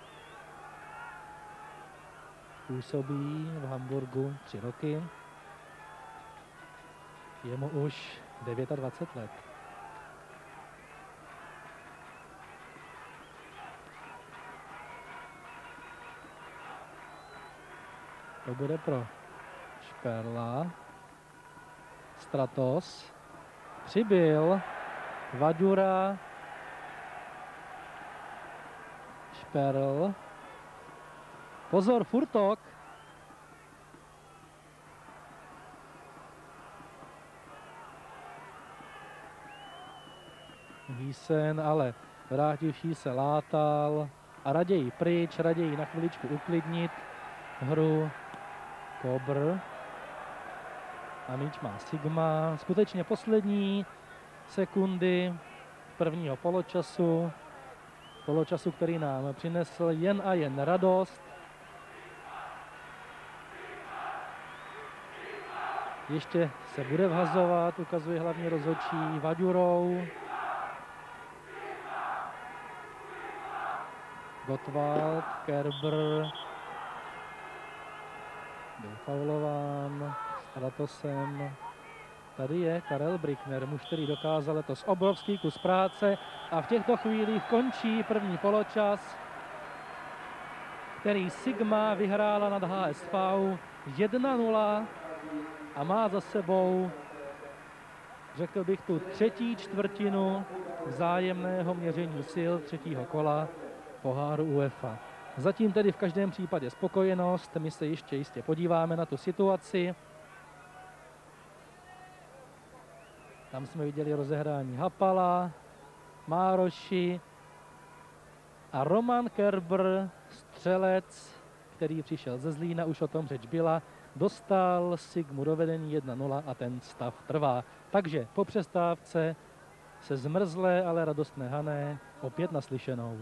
Působí v Hamburgu 3 roky. Je mu už 29 let. To bude pro Šperla. Stratos. Přibyl. Vaďura. Šperl. Pozor, Furtok. Hysen, ale vrátivší se látal a raději pryč, raději na chviličku uklidnit hru. Kobr. A míč má Sigma. Skutečně poslední sekundy prvního poločasu. Poločasu, který nám přinesl jen a jen radost. Ještě se bude vhazovat, ukazuje hlavně rozhodčí Vaďurou. Gottwald, Kerber. Byl faulován Stratosem. Tady je Karel Brickner, muž, který dokázal letos obrovský kus práce a v těchto chvílích končí první poločas, který Sigma vyhrála nad HSV 1-0 a má za sebou, řekl bych, tu třetí čtvrtinu vzájemného měření sil třetího kola poháru UEFA. Zatím tedy v každém případě spokojenost, my se ještě jistě podíváme na tu situaci. Tam jsme viděli rozehrání Hapala, Mároši a Roman Kerber, střelec, který přišel ze Zlína, už o tom řeč byla, dostal Sigmu do vedení 1-0 a ten stav trvá. Takže po přestávce se zmrzlé, ale radostné Hané opět naslyšenou.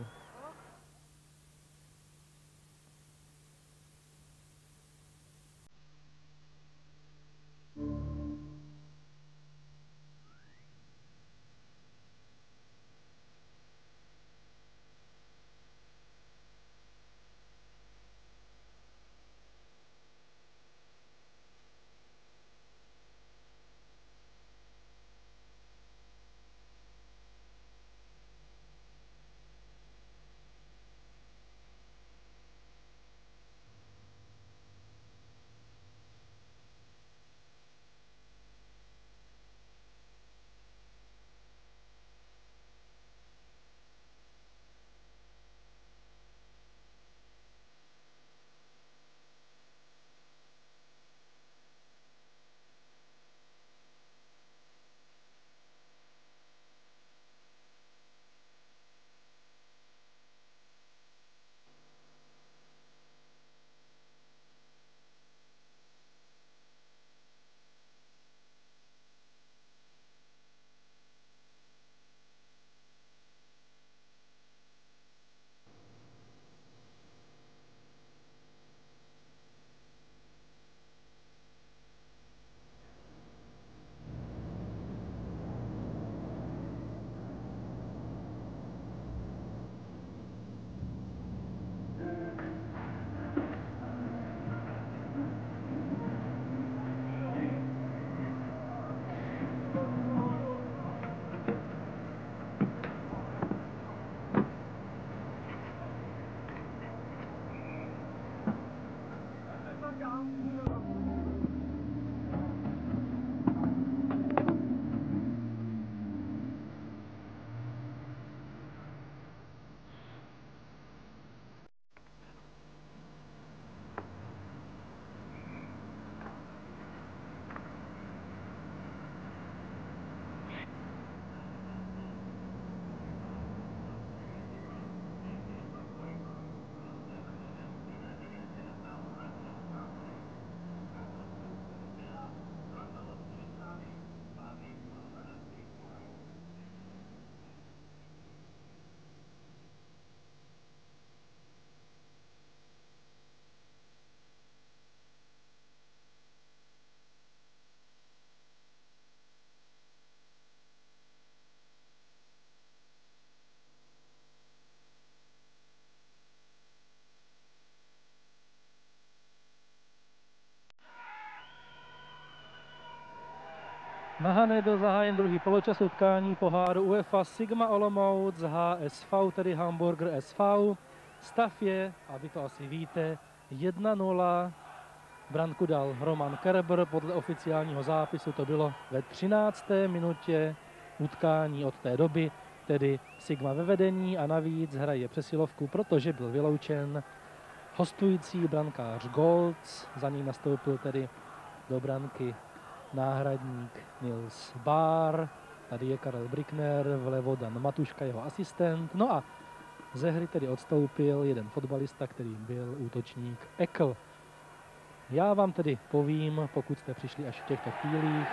Na Hané byl zahájen druhý poločas utkání poháru UEFA Sigma Olomouc HSV, tedy Hamburger SV. Stav je, a vy to asi víte, 1-0. Branku dal Roman Kerber, podle oficiálního zápisu to bylo ve 13. minutě utkání od té doby, tedy Sigma ve vedení a navíc hraje přesilovku, protože byl vyloučen hostující brankář Golc, za ní nastoupil tedy do branky náhradník Nils Bahr, tady je Karel Brickner, vlevo Dan Matuška, jeho asistent, no a ze hry tedy odstoupil jeden fotbalista, kterým byl útočník Ekl. Já vám tedy povím, pokud jste přišli až v těchto chvílích,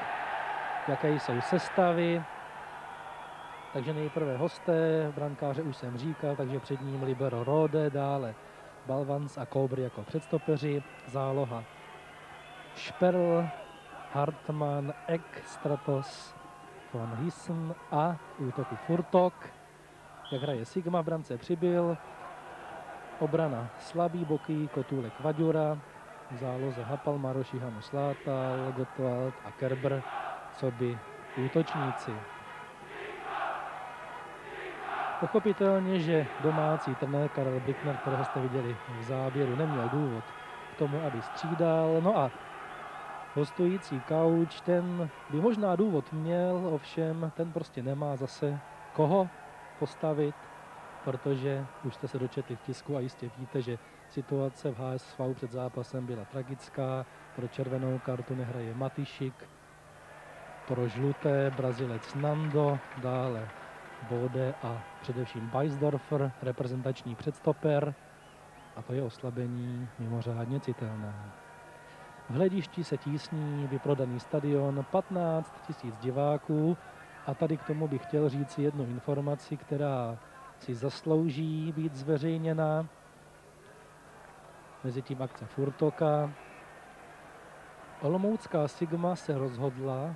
jaké jsou sestavy. Takže nejprve hosté, brankáře už jsem říkal, takže před ním libero Rode, dále Balvans a Kobry jako předstopeři, záloha Šperl, Hartmann, Eck, Stratos, von Hissen a útoku Furtok. Jak hraje Sigma, v brance Přibyl, obrana Slabý, Boky, Kotůlek, Vaďura, v záloze Hapal, Maroši, Hanus Látal, Gottwald a Kerber, coby útočníci. Pochopitelně, že domácí trenér Karel Brickner, kterého jste viděli v záběru, neměl důvod k tomu, aby střídal. No a hostující Kauč, ten by možná důvod měl, ovšem ten prostě nemá zase koho postavit, protože už jste se dočetli v tisku a jistě víte, že situace v HSV před zápasem byla tragická. Pro červenou kartu nehraje Matyšik, pro žluté Brazilec Nando, dále Bode a především Beisdorfer, reprezentační předstoper, a to je oslabení mimořádně citelné. V hledišti se tísní vyprodaný stadion, 15 000 diváků, a tady k tomu bych chtěl říct jednu informaci, která si zaslouží být zveřejněna. Mezitím akce Furtoka. Olomoucká Sigma se rozhodla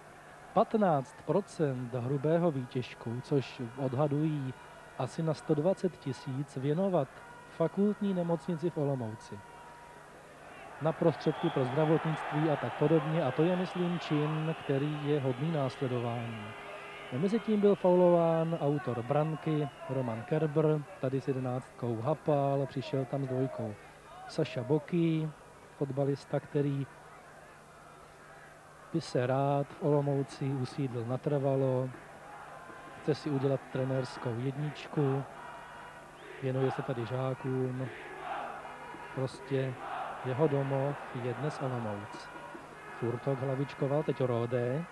15% hrubého výtěžku, což odhadují asi na 120 000, věnovat fakultní nemocnici v Olomouci na prostředky pro zdravotnictví a tak podobně. A to je, myslím, čin, který je hodný následování. Mezitím byl faulován autor branky Roman Kerber, tady s 11 Hapal, přišel tam s 2 Saša Boky, fotbalista, který by se rád v Olomouci usídlil natrvalo, chce si udělat trenérskou jedničku, věnuje se tady žákům, prostě jeho domov je dnes Olomouc. Furtok hlavičkoval, teď Rode.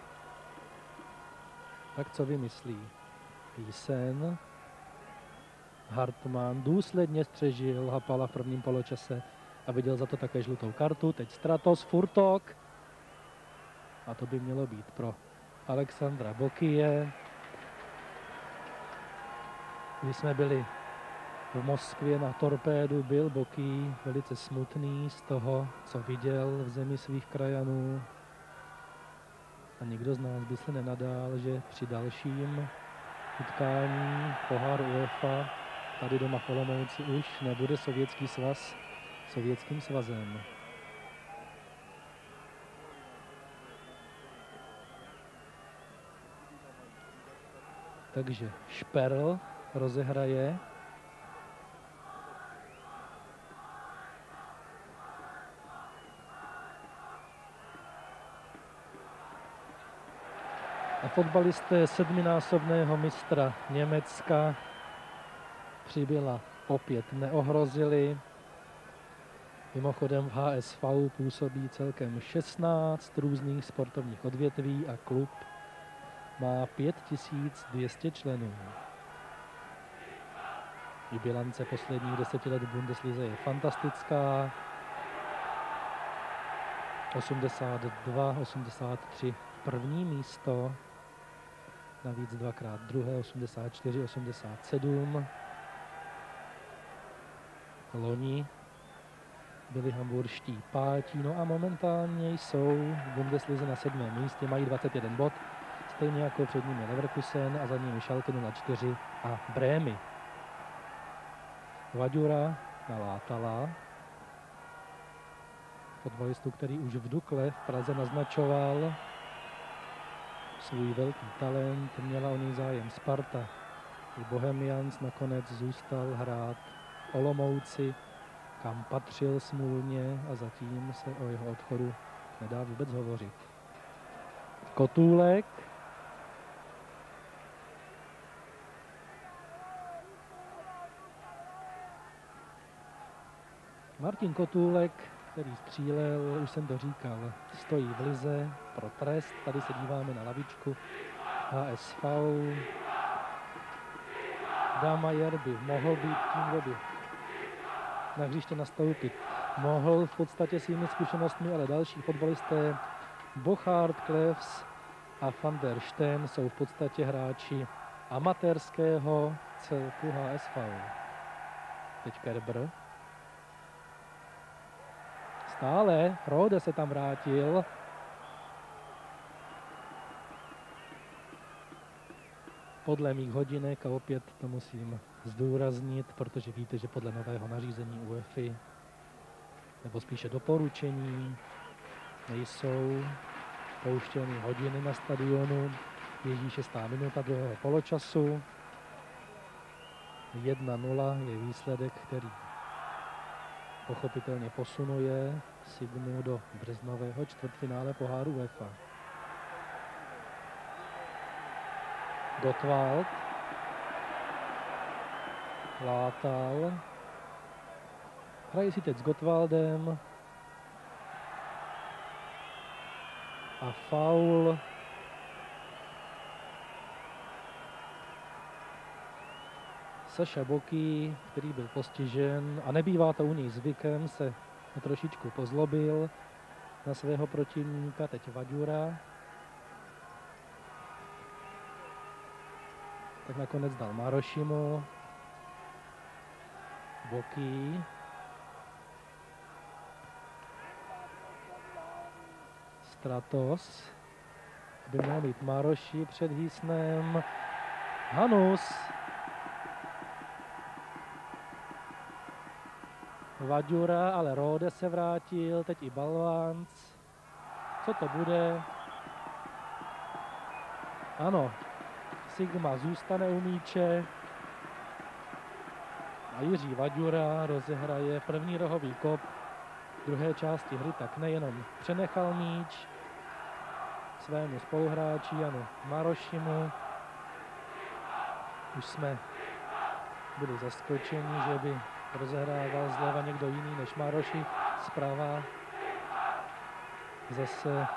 Tak co vymyslí? Hissen, Hartmann důsledně střežil Hapala v prvním poločase a viděl za to také žlutou kartu. Teď Stratos, Furtok. A to by mělo být pro Alexandra Bokyje. Když jsme byli v Moskvě na Torpédu, byl Boky velice smutný z toho, co viděl v zemi svých krajanů. A nikdo z nás by se nenadál, že při dalším utkání poháru UEFA tady doma v Olomouci už nebude Sovětský svaz Sovětským svazem. Takže Šperl rozehraje. A fotbalisté sedminásobného mistra Německa Přibyla opět neohrozili. Mimochodem v HSV působí celkem 16 různých sportovních odvětví a klub má 5200 členů. I bilance posledních 10 let v Bundeslize je fantastická. 82, 83 první místo, navíc dvakrát druhé, 84, 87. Loni byli hamburští pátí, no a momentálně jsou v Bundeslize na 7. místě, mají 21 bod, stejně jako před nimi Leverkusen a za nimi Schalke 04 a Brémy. Vaďura na Látala, fotbalistu, který už v Dukle v Praze naznačoval svůj velký talent, měla o něj zájem Sparta. I Bohemians nakonec zůstal hrát v Olomouci, kam patřil smůlně, a zatím se o jeho odchodu nedá vůbec hovořit. Kotůlek. Martin Kotůlek, který střílel, už jsem to říkal, stojí v lize pro trest. Tady se díváme na lavičku HSV. Damajer by mohl být tím, kdo by na hřiště nastoupit mohl v podstatě svými zkušenostmi, ale další fotbalisté Bochard, Klevs a Van der Steen jsou v podstatě hráči amatérského celku HSV. Teď Kerber. Stále Rode se tam vrátil. Podle mých hodinek, a opět to musím zdůraznit, protože víte, že podle nového nařízení UEFA, nebo spíše doporučení, nejsou pouštěny hodiny na stadionu. Běží 6. minuta druhého poločasu. 1-0 je výsledek, který pochopitelně posunuje Sigmu do březnového čtvrtfinále poháru UEFA. Gottwald. Látal. Hrají si teď s Gottwaldem. A faul. Saša Boký, který byl postižen, a nebývá to u něj zvykem, se trošičku pozlobil na svého protivníka, teď Vaďura. Tak nakonec dal Marošimu. Boký. Stratos. By měl být Maroši před Hýsnem. Hanus. Vaďura, ale Rode se vrátil, teď i Balvánc. Co to bude? Ano, Sigma zůstane u míče a Jiří Vaďura rozehraje první rohový kop v druhé části hry, tak nejenom přenechal míč svému spoluhráči Janu Marošimu. Už jsme byli zaskočeni, že by rozehrával zleva někdo jiný než Maroši. Zprava zase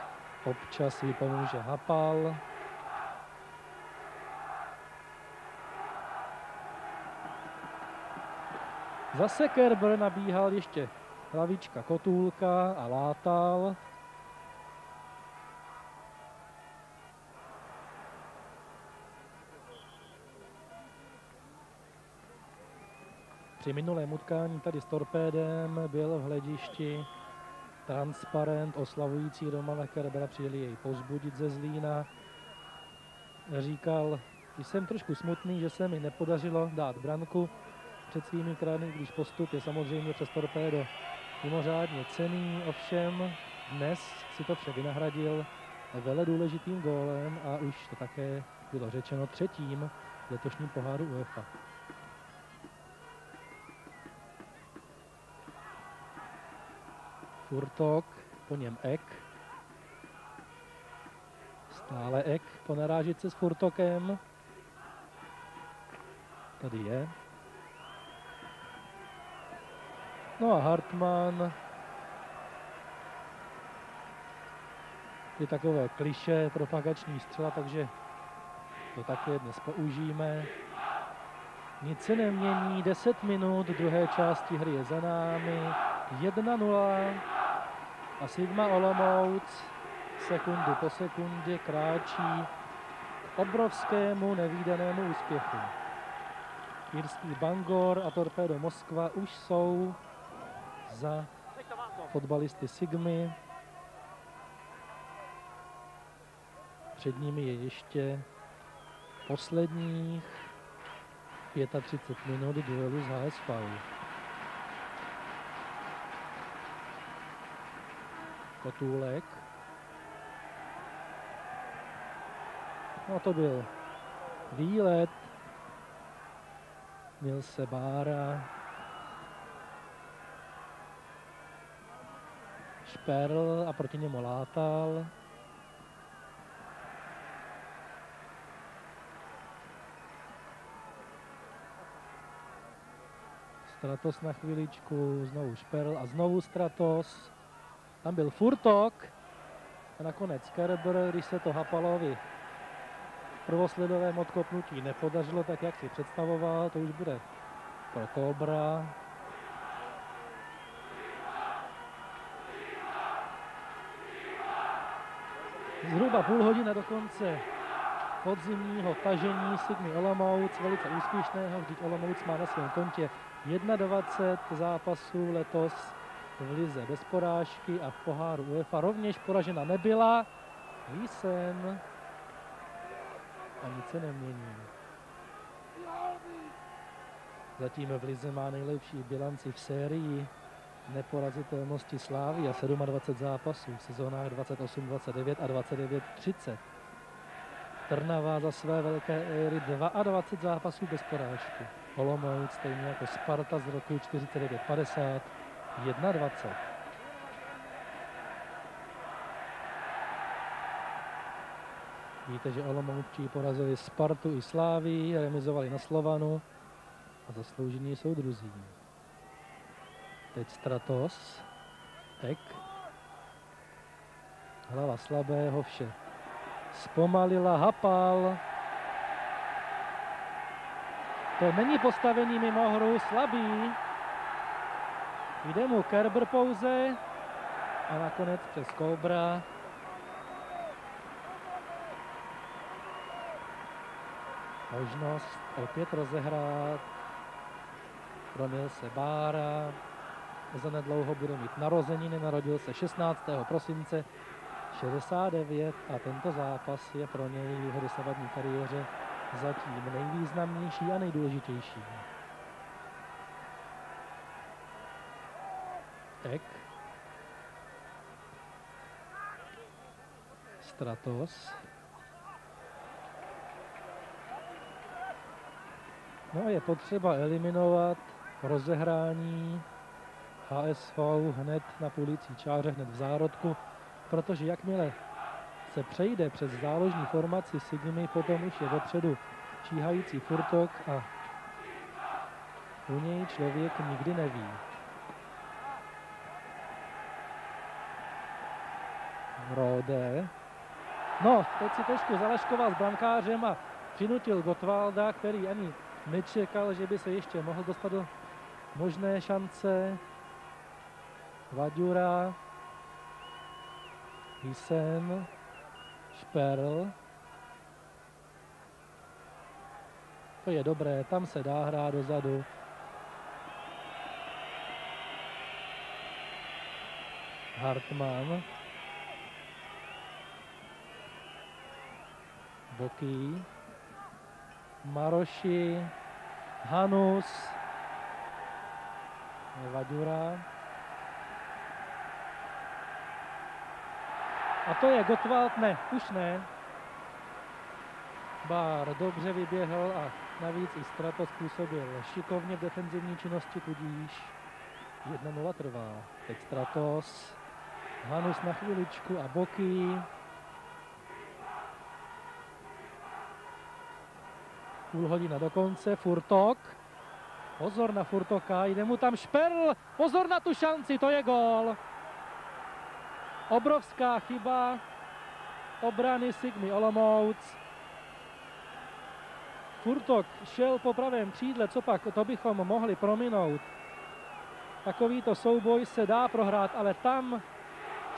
občas vypomůže Hapal. Zase Kerber nabíhal, ještě hlavička Kotůlka a Látal. Při minulém utkání tady s Torpédem byl v hledišti transparent oslavující Romana Kerbera, přijeli jej povzbudit ze Zlína. Říkal, jsem trošku smutný, že se mi nepodařilo dát branku před svými krajny, když postup je samozřejmě přes Torpédo mimořádně cenný, ovšem dnes si to vše vynahradil vele důležitým gólem a už to také bylo řečeno třetím v letošním poháru UEFA. Furtok, po něm Ek. Stále Ek po narážitce s Furtokem. Tady je. No a Hartmann je takové klišé, propagační střela, takže to také dnes použijeme. Nic se nemění, 10 minut druhé části hry je za námi, 1-0 a Sigma Olomouc sekundu po sekundě kráčí k obrovskému nevídanému úspěchu. Jirský Bangor a Torpédo Moskva už jsou za fotbalisty Sigmy. Před nimi je ještě posledních 35 minut duelu z HSV. Kotůlek. No to byl výlet. Nilse Bára. Šperl a proti němu látal. Stratos na chviličku, znovu Šperl a znovu Stratos. Tam byl Furtok a nakonec Kerber, když se to Hapalovi v prvosledovém odkopnutí nepodařilo tak, jak si představoval, to už bude pro Kobra. Zhruba půl hodiny do konce podzimního tažení Sigmy Olomouc, velice úspěšného, vždyť Olomouc má na svém kontě 21 zápasů letos v lize bez porážky a v poháru UEFA rovněž poražena nebyla. Wiesen a nic se nemění. Zatím v lize má nejlepší bilanci v sérii neporazitelnosti Slávy a 27 zápasů v sezónách 28-29 a 29-30. Trnava za své velké éry 22 zápasů bez porážky. Olomouc stejně jako Sparta z roku 49-50 21. Víte, že Olomoučtí porazili Spartu i Slávii, remizovali na Slovanu a zasloužení soudruzí. Teď Stratos, Ek, hlava slabého, vše zpomalila, Hapal. To není postavení mimo hru, slabý. Jde mu Kerber pouze a nakonec přes Kobra. Možnost opět rozehrát pro Nilse Bára. Zanedlouho bude mít narozeniny, narodil se 16. prosince 69 a tento zápas je pro něj v jeho dosavadní kariéře zatím nejvýznamnější a nejdůležitější. Ek. Stratos. No a je potřeba eliminovat rozehrání HSV hned na půlící čáře, hned v zárodku, protože jakmile se přejde přes záložní formaci Sigmy, potom už je dopředu číhající Furtok a u něj člověk nikdy neví. Rode. No, teď si trošku zaleškoval s brankářem a přinutil Gottwalda, který ani nečekal, že by se ještě mohl dostat do možné šance. Vaďura, Wiesen, Šperl. To je dobré, tam se dá hrát dozadu. Hartmann. Boky. Maroši. Hanus. Vaďura. A to je Gottwald, ne, už ne. Bár dobře vyběhl a navíc i Stratos způsobil šikovně v defenzivní činnosti, tudíž 1-0 trvá. Teď Stratos, Hanus na chviličku a Boky. Půl hodina do konce, Furtok. Pozor na Furtoka, jde mu tam Šperl, pozor na tu šanci, to je gól. Obrovská chyba obrany Sigmy Olomouc. Furtok šel po pravém křídle, co pak, to bychom mohli prominout. Takovýto souboj se dá prohrát, ale tam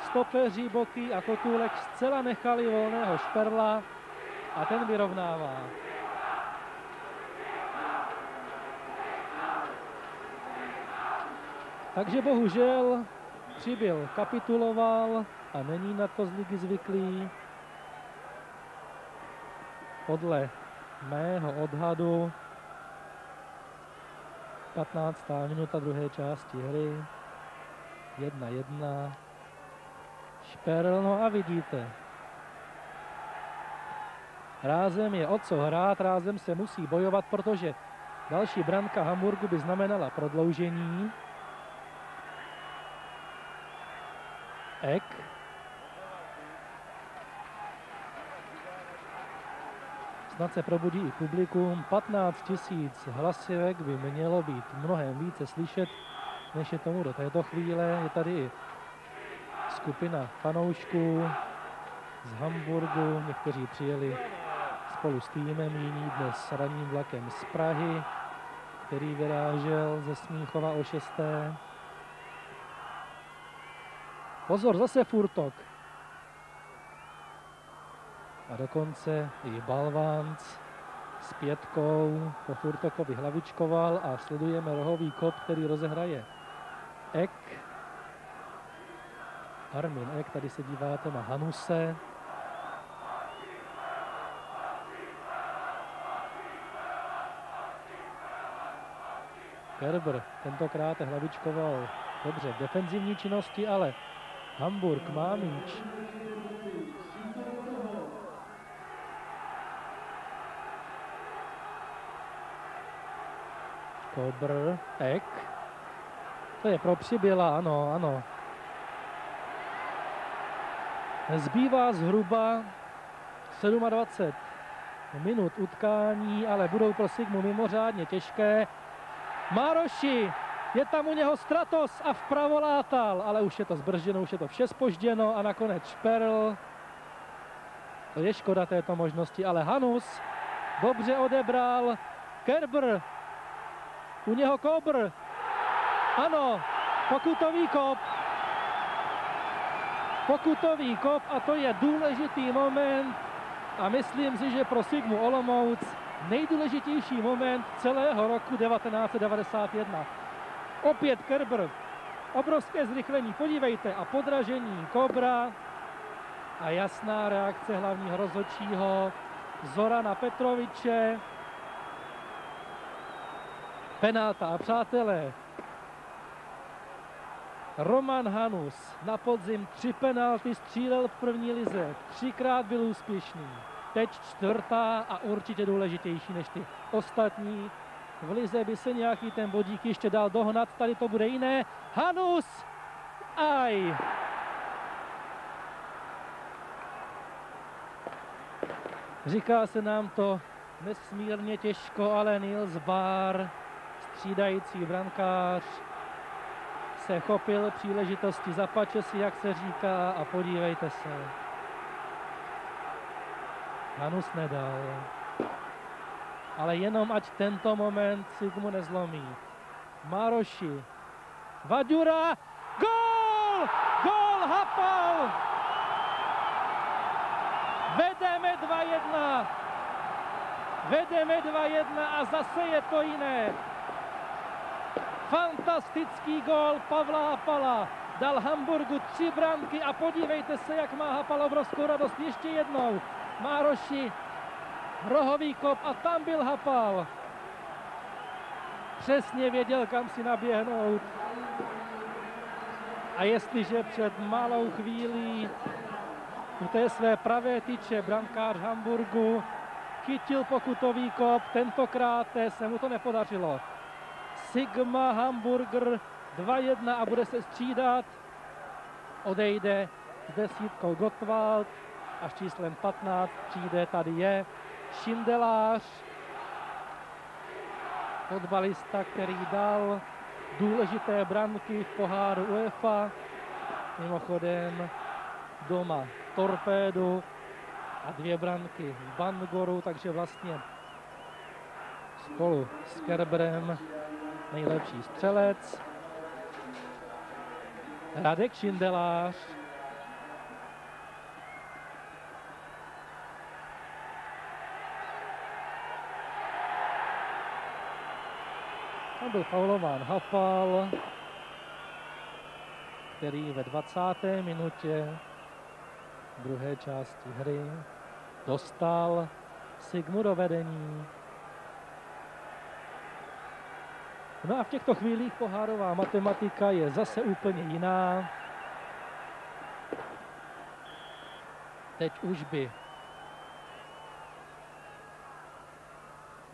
stopeři Boky a Kotůlek zcela nechali volného Šperla a ten vyrovnává. Takže bohužel Přibyl kapituloval a není na to z ligy zvyklý. Podle mého odhadu 15. minuta druhé části hry. 1-1. Šperl, no a vidíte. Rázem je o co hrát, rázem se musí bojovat, protože další branka Hamburgu by znamenala prodloužení. Ek. Snad se probudí i publikum. 15 000 hlasivek by mělo být mnohem více slyšet, než je tomu do této chvíle. Je tady i skupina fanoušků z Hamburgu. Někteří přijeli spolu s týmem, jiní dnes ranním vlakem z Prahy, který vyrážel ze Smíchova o 6. Pozor, zase Furtok. A dokonce i Balvánc s 5 po Furtokovi hlavičkoval a sledujeme rohový kop, který rozehraje Ek. Armin Ek, tady se díváte na Hanuse. Kerber tentokrát hlavičkoval dobře v defenzivní činnosti, ale Hamburg má míč. Kobr, Ek. To je pro Přibyla, ano, ano. Zbývá zhruba 27 minut utkání, ale budou pro Sigmu mimořádně těžké. Mároši, je tam u něho Stratos a vpravo látal, ale už je to zbržděno, už je to vše zpožděno a nakonec Šperl. To je škoda této možnosti, ale Hanus dobře odebral. Kerber, u něho Kobr. Ano, pokutový kop. Pokutový kop a to je důležitý moment a myslím si, že pro Sigmu Olomouc nejdůležitější moment celého roku 1991. Opět Kerber, obrovské zrychlení, podívejte, a podražení Kobra a jasná reakce hlavního rozhodčího Zorana Petroviče. Penalta a přátelé, Roman Hanus na podzim 3 penalty střílel v první lize, 3krát byl úspěšný. Teď 4. a určitě důležitější než ty ostatní. V lize by se nějaký ten bodík ještě dal dohnat, tady to bude jiné. Hanus! Aj! Říká se nám to nesmírně těžko, ale Niels Bahr, střídající brankář, se chopil příležitosti, zapače si, jak se říká, a podívejte se. Hanus nedal. Ale jenom ať tento moment Sigmu nezlomí. Mároši. Vaďura. Gól! Gól Hapal! Vedeme 2-1. Vedeme 2-1 a zase je to jiné. Fantastický gól Pavla Hapala. Dal Hamburgu 3 branky a podívejte se, jak má Hapal obrovskou radost. Ještě jednou. Mároši, rohový kop a tam byl Hapal. Přesně věděl, kam si naběhnout. A jestliže před malou chvílí u té své pravé tyče brankář Hamburgu chytil pokutový kop, tentokrát se mu to nepodařilo. Sigma Hamburger 2-1 a bude se střídat. Odejde s 10 Gottwald a s číslem 15 přijde, tady je Šindelář, fotbalista, který dal důležité branky v poháru UEFA, mimochodem doma Torpédu a 2 branky v Bangor, takže vlastně spolu s Kerberem nejlepší střelec. Radek Šindelář. Tam byl faulován Hapal, který ve 20. minutě druhé části hry dostal Sigmu do vedení. No a v těchto chvílích pohárová matematika je zase úplně jiná. Teď už by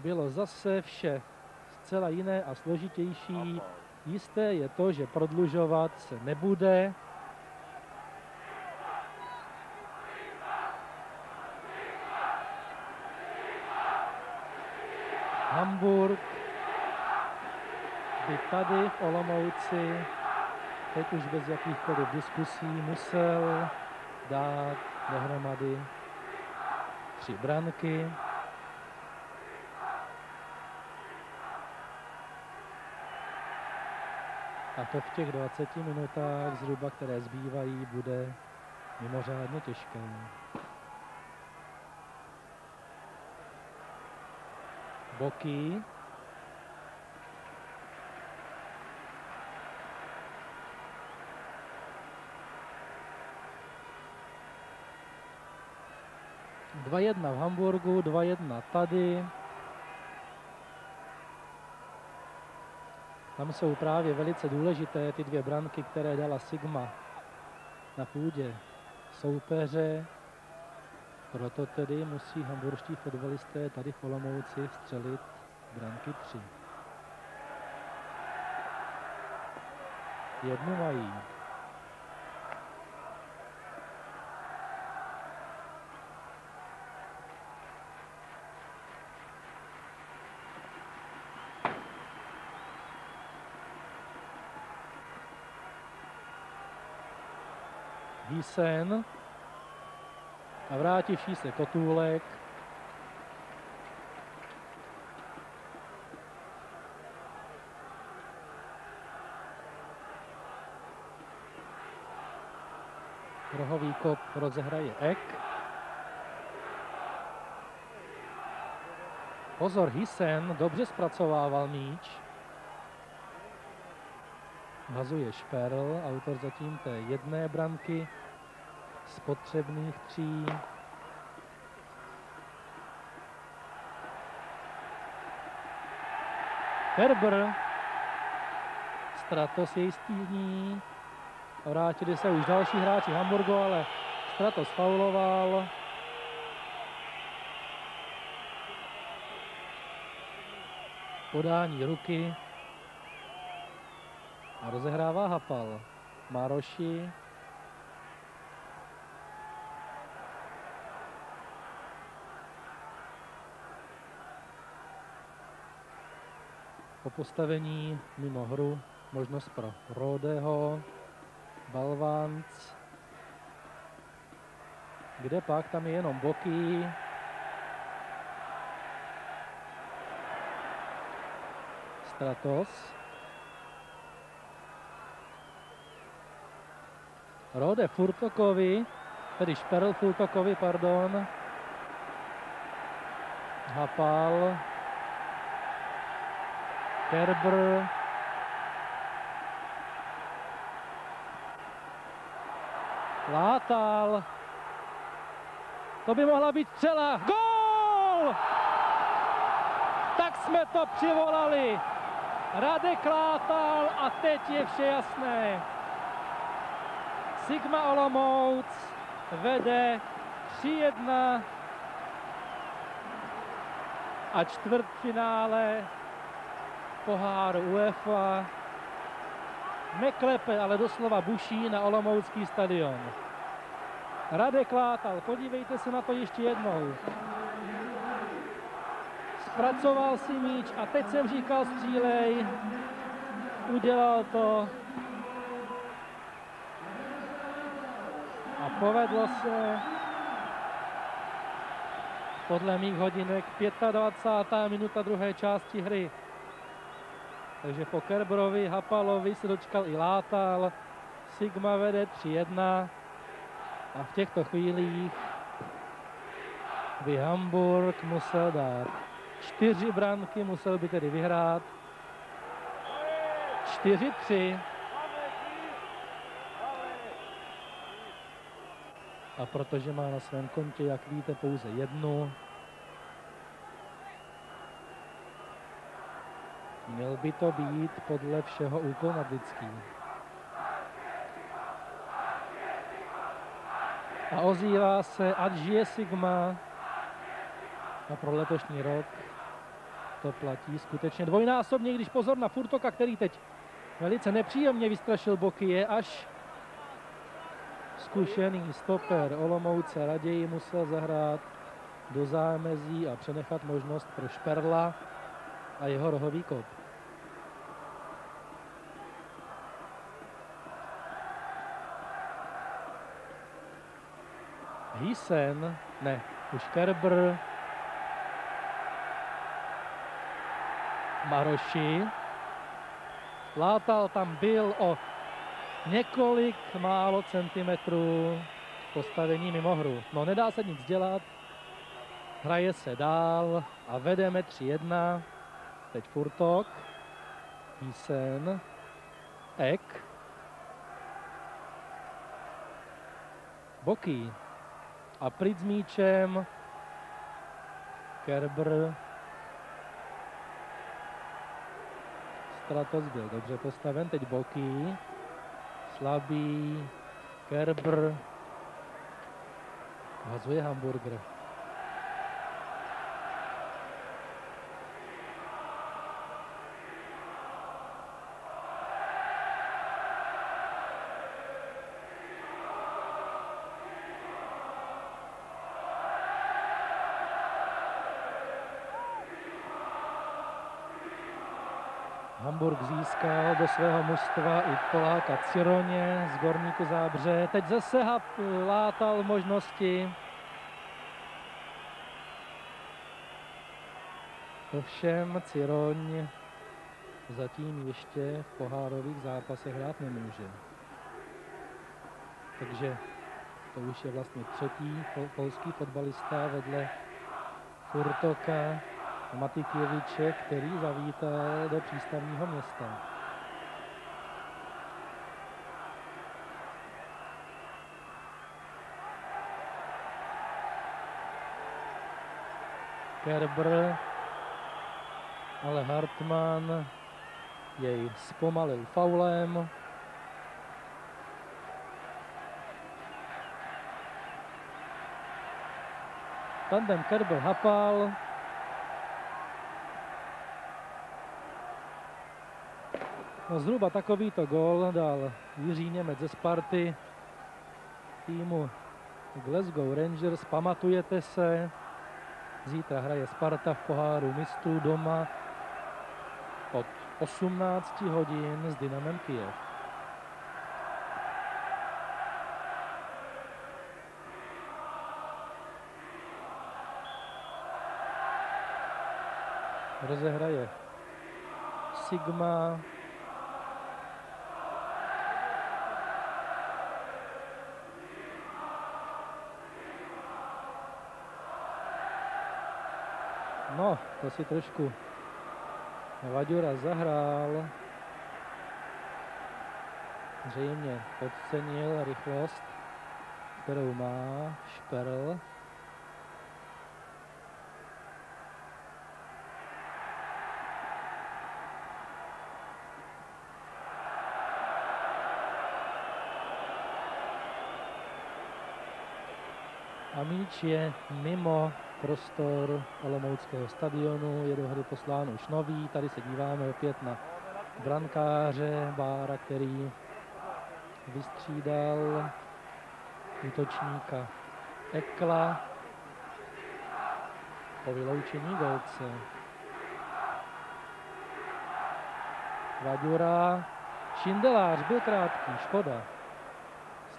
bylo zase vše zcela jiné a složitější. Jisté je to, že prodlužovat se nebude. Hamburk by tady v Olomouci teď už bez jakýchkoliv diskusí musel dát dohromady 3 branky. A to v těch 20 minutách zhruba, které zbývají, bude mimořádně těžké. Boky. Dva jedna v Hamburgu, 2-1 tady. Tam jsou právě velice důležité ty 2 branky, které dala Sigma na půdě soupeře. Proto tedy musí hamburští fotbalisté tady v Olomouci vstřelit branky 3. Jednu mají. Hysen a vrátivší se Kotůlek. Rohový kop rozehraje Ek. Pozor, Hysen dobře zpracovával míč. Hazuje Šperl, autor zatím té 1 branky z potřebných 3. Kerber. Stratos jej stíní. Vrátili se už další hráči Hamburgu, ale Stratos fauloval. Podání ruky. A rozehrává Hapal. Maroši. Po postavení mimo hru možnost pro Rodeho. Balvanc. Kde pak? Tam je jenom Boky. Stratos. Rode Furtokovi, tedy Šperl Furtokovi, pardon. Hapal. Kerber. Látal. To by mohla být střela. Gól! Tak jsme to přivolali. Radek Látal a teď je vše jasné. Sigma Olomouc vede 3-1 a čtvrtfinále poháru UEFA neklepe, ale doslova buší na olomoucký stadion. Radek Látal, podívejte se na to ještě jednou. Zpracoval si míč a teď jsem říkal střílej. Udělal to. A povedlo se. Podle mých hodinek 25. minuta druhé části hry. Takže po Kerberovi, Hapalovi se dočkal i Látal. Sigma vede 3-1. A v těchto chvílích by Hamburg musel dát 4 branky, musel by tedy vyhrát 4-3. A protože má na svém kontě, jak víte, pouze 1, měl by to být podle všeho úkol nadlidský. A ozývá se, ať žije Sigma. A pro letošní rok to platí skutečně dvojnásobně, když pozor na Furtoka, který teď velice nepříjemně vystrašil boky, je až zkušený stoper Olomouce, raději musel zahrát do zámezí a přenechat možnost pro Šperla a jeho rohový kop. Hysen, ne, už Kerber, Maroši, Látal tam byl o několik málo centimetrů postavení mimo hru. No, nedá se nic dělat, hraje se dál a vedeme 3-1. Teď Furtok, Hysen, Ek, Boky a Pryč s míčem, Kerber, Stratos byl dobře postaven, teď Boky, slabý, Kerber, hazuje Hamburger. Hamburg získal do svého mužstva i Poláka Cironě z Gorníku Zábře. Teď zase Látal možnosti. Ovšem Ciroň zatím ještě v pohárových zápasech hrát nemůže. Takže to už je vlastně třetí polský fotbalista vedle Furtoka a Matykiewicze, který zavítal do přístavního města. Kerber, ale Hartmann jej zpomalil faulem. Tandem Kerber-Hapal. No, zhruba takovýto gól dal Jiří Němec ze Sparty týmu Glasgow Rangers. Pamatujete se, zítra hraje Sparta v poháru mistrů doma od 18 hodin s Dynamem Kyjev. Rozehraje Sigma. No, to si trošku Vaďura zahrál. Zřejmě podcenil rychlost, kterou má Šperl. A míč je mimo prostor olomouckého stadionu, je do hry poslán už nový. Tady se díváme opět na brankáře Bára, který vystřídal útočníka Ekla po vyloučení golce. Vaďura, Šindelář byl krátký, škoda.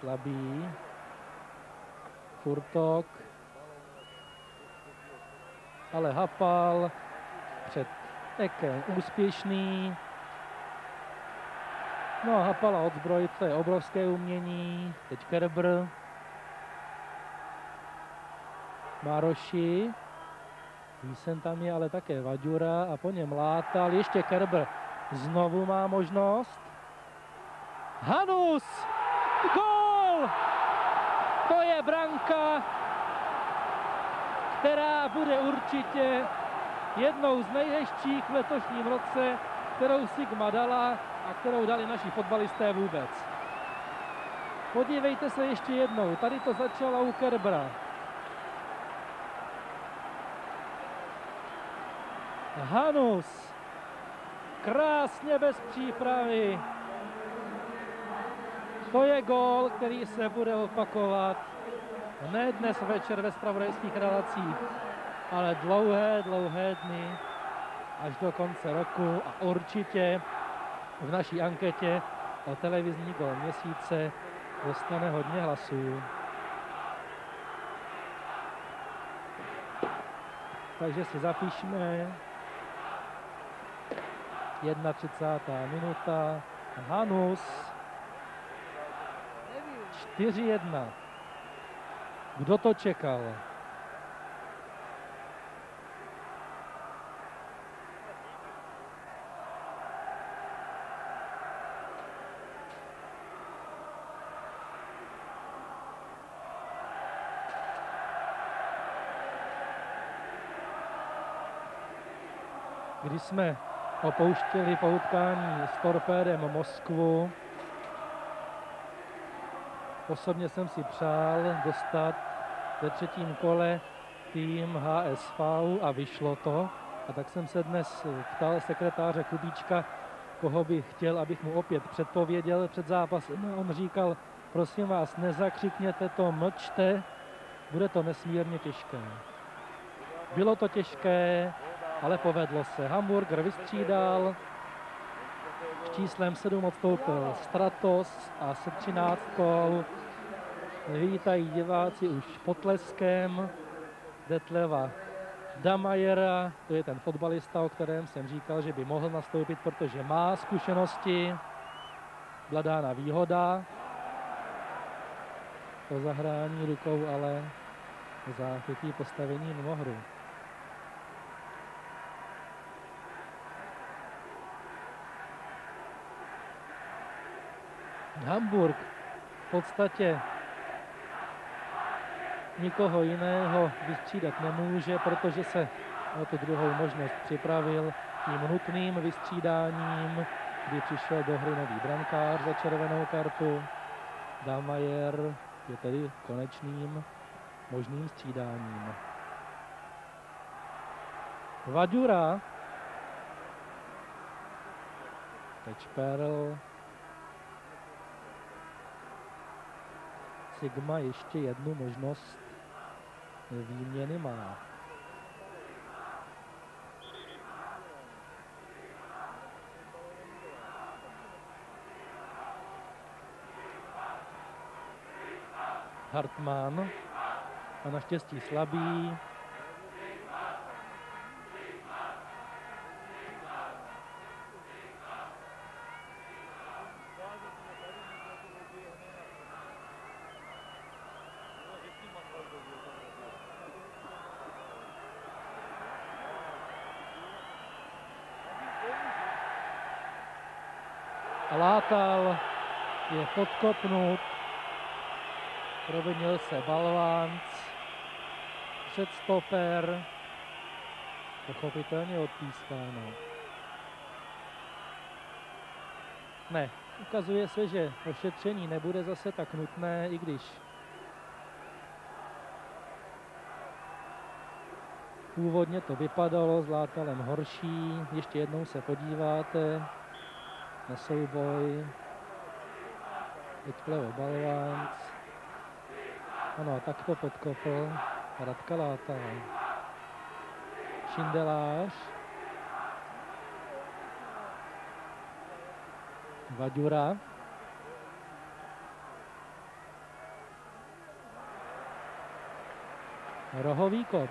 Slabý. Furtok, ale Hapal před Ekem úspěšný. No a Hapala odzbrojit, to je obrovské umění. Teď Kerber, Maroši, Hysen tam je, ale také Vaďura a po něm Látal. Ještě Kerber znovu má možnost. Hanus! Gól! To je branka, která bude určitě jednou z nejhezčích v letošním roce, kterou Sigma dala a kterou dali naši fotbalisté vůbec. Podívejte se ještě jednou, tady to začalo u Kerbera. Hanus. Krásně bez přípravy. To je gól, který se bude opakovat. Ne dnes večer ve zpravodajských relacích, ale dlouhé dny až do konce roku a určitě v naší anketě o televizní gól měsíce dostane hodně hlasů. Takže si zapíšme 31. minuta. Hanus 4-1. Kdo to čekal? Když jsme opouštěli po utkání s Torpédem Moskvu, osobně jsem si přál dostat ve třetím kole tým HSV a vyšlo to. A tak jsem se dnes ptal sekretáře Kubíčka, koho by chtěl, abych mu opět předpověděl před zápasem. On říkal, prosím vás, nezakřikněte to, mlčte, bude to nesmírně těžké. Bylo to těžké, ale povedlo se. Hamburger vystřídal, s číslem 7 odstoupil Stratos a se 13 vítají diváci už potleskem Detleva Damajera, to je ten fotbalista, o kterém jsem říkal, že by mohl nastoupit, protože má zkušenosti. Byla dána výhoda po zahrání rukou, ale za chytrý postavení mimo hru. Hamburg v podstatě nikoho jiného vystřídat nemůže, protože se o tu druhou možnost připravil tím nutným vystřídáním, kdy přišel do hry nový brankář za červenou kartu. Damajer je tedy konečným možným střídáním. Vaďura. Teď Šperl. Sigma ještě jednu možnost výměny má. Hartmann a naštěstí slabý. Látal, je podkopnut, provinil se Balvánc, před stoper, pochopitelně odpískáno. Ne, ukazuje se, že ošetření nebude zase tak nutné, i když původně to vypadalo s Látalem horší. Ještě jednou se podíváte na souboj. Teď vlevo Balvánc. Ano, tak to podkopl Radka Látal. Šindelář. Vaďura. Rohový kop.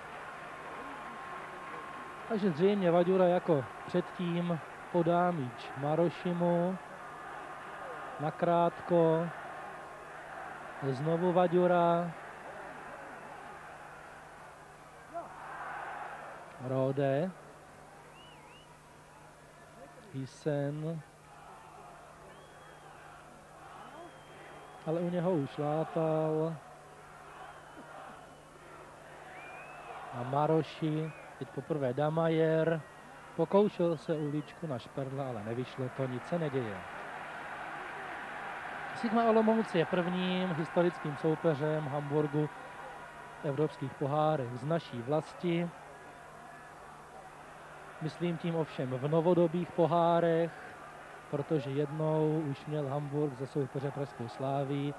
Takže zřejmě Vaďura jako předtím podá míč Marošimu. Nakrátko. Znovu Vaďura. Rode. Hysen. Ale u něho už Látal. A Maroši. Teď poprvé Damajer. Pokoušel se uličku na Šperla, ale nevyšlo to, nic se neděje. Sigma Olomouc je prvním historickým soupeřem Hamburgu v evropských pohárech z naší vlasti. Myslím tím ovšem v novodobých pohárech, protože jednou už měl Hamburk za soupeře Pražskou Slávii,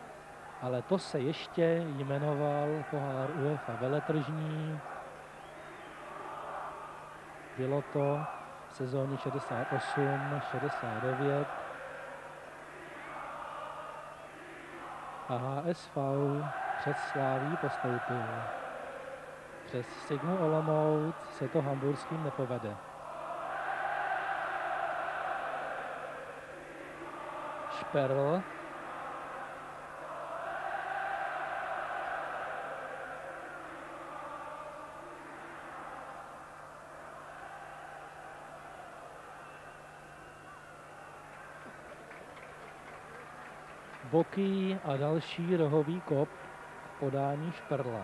ale to se ještě jmenoval pohár UEFA veletržní. Bylo to v sezóně 68-69 a HSV přes Sláví postoupil. Přes Sigmu Olomouc se to hamburským nepovede. Šperl. Boký a další rohový kop v podání Šperla.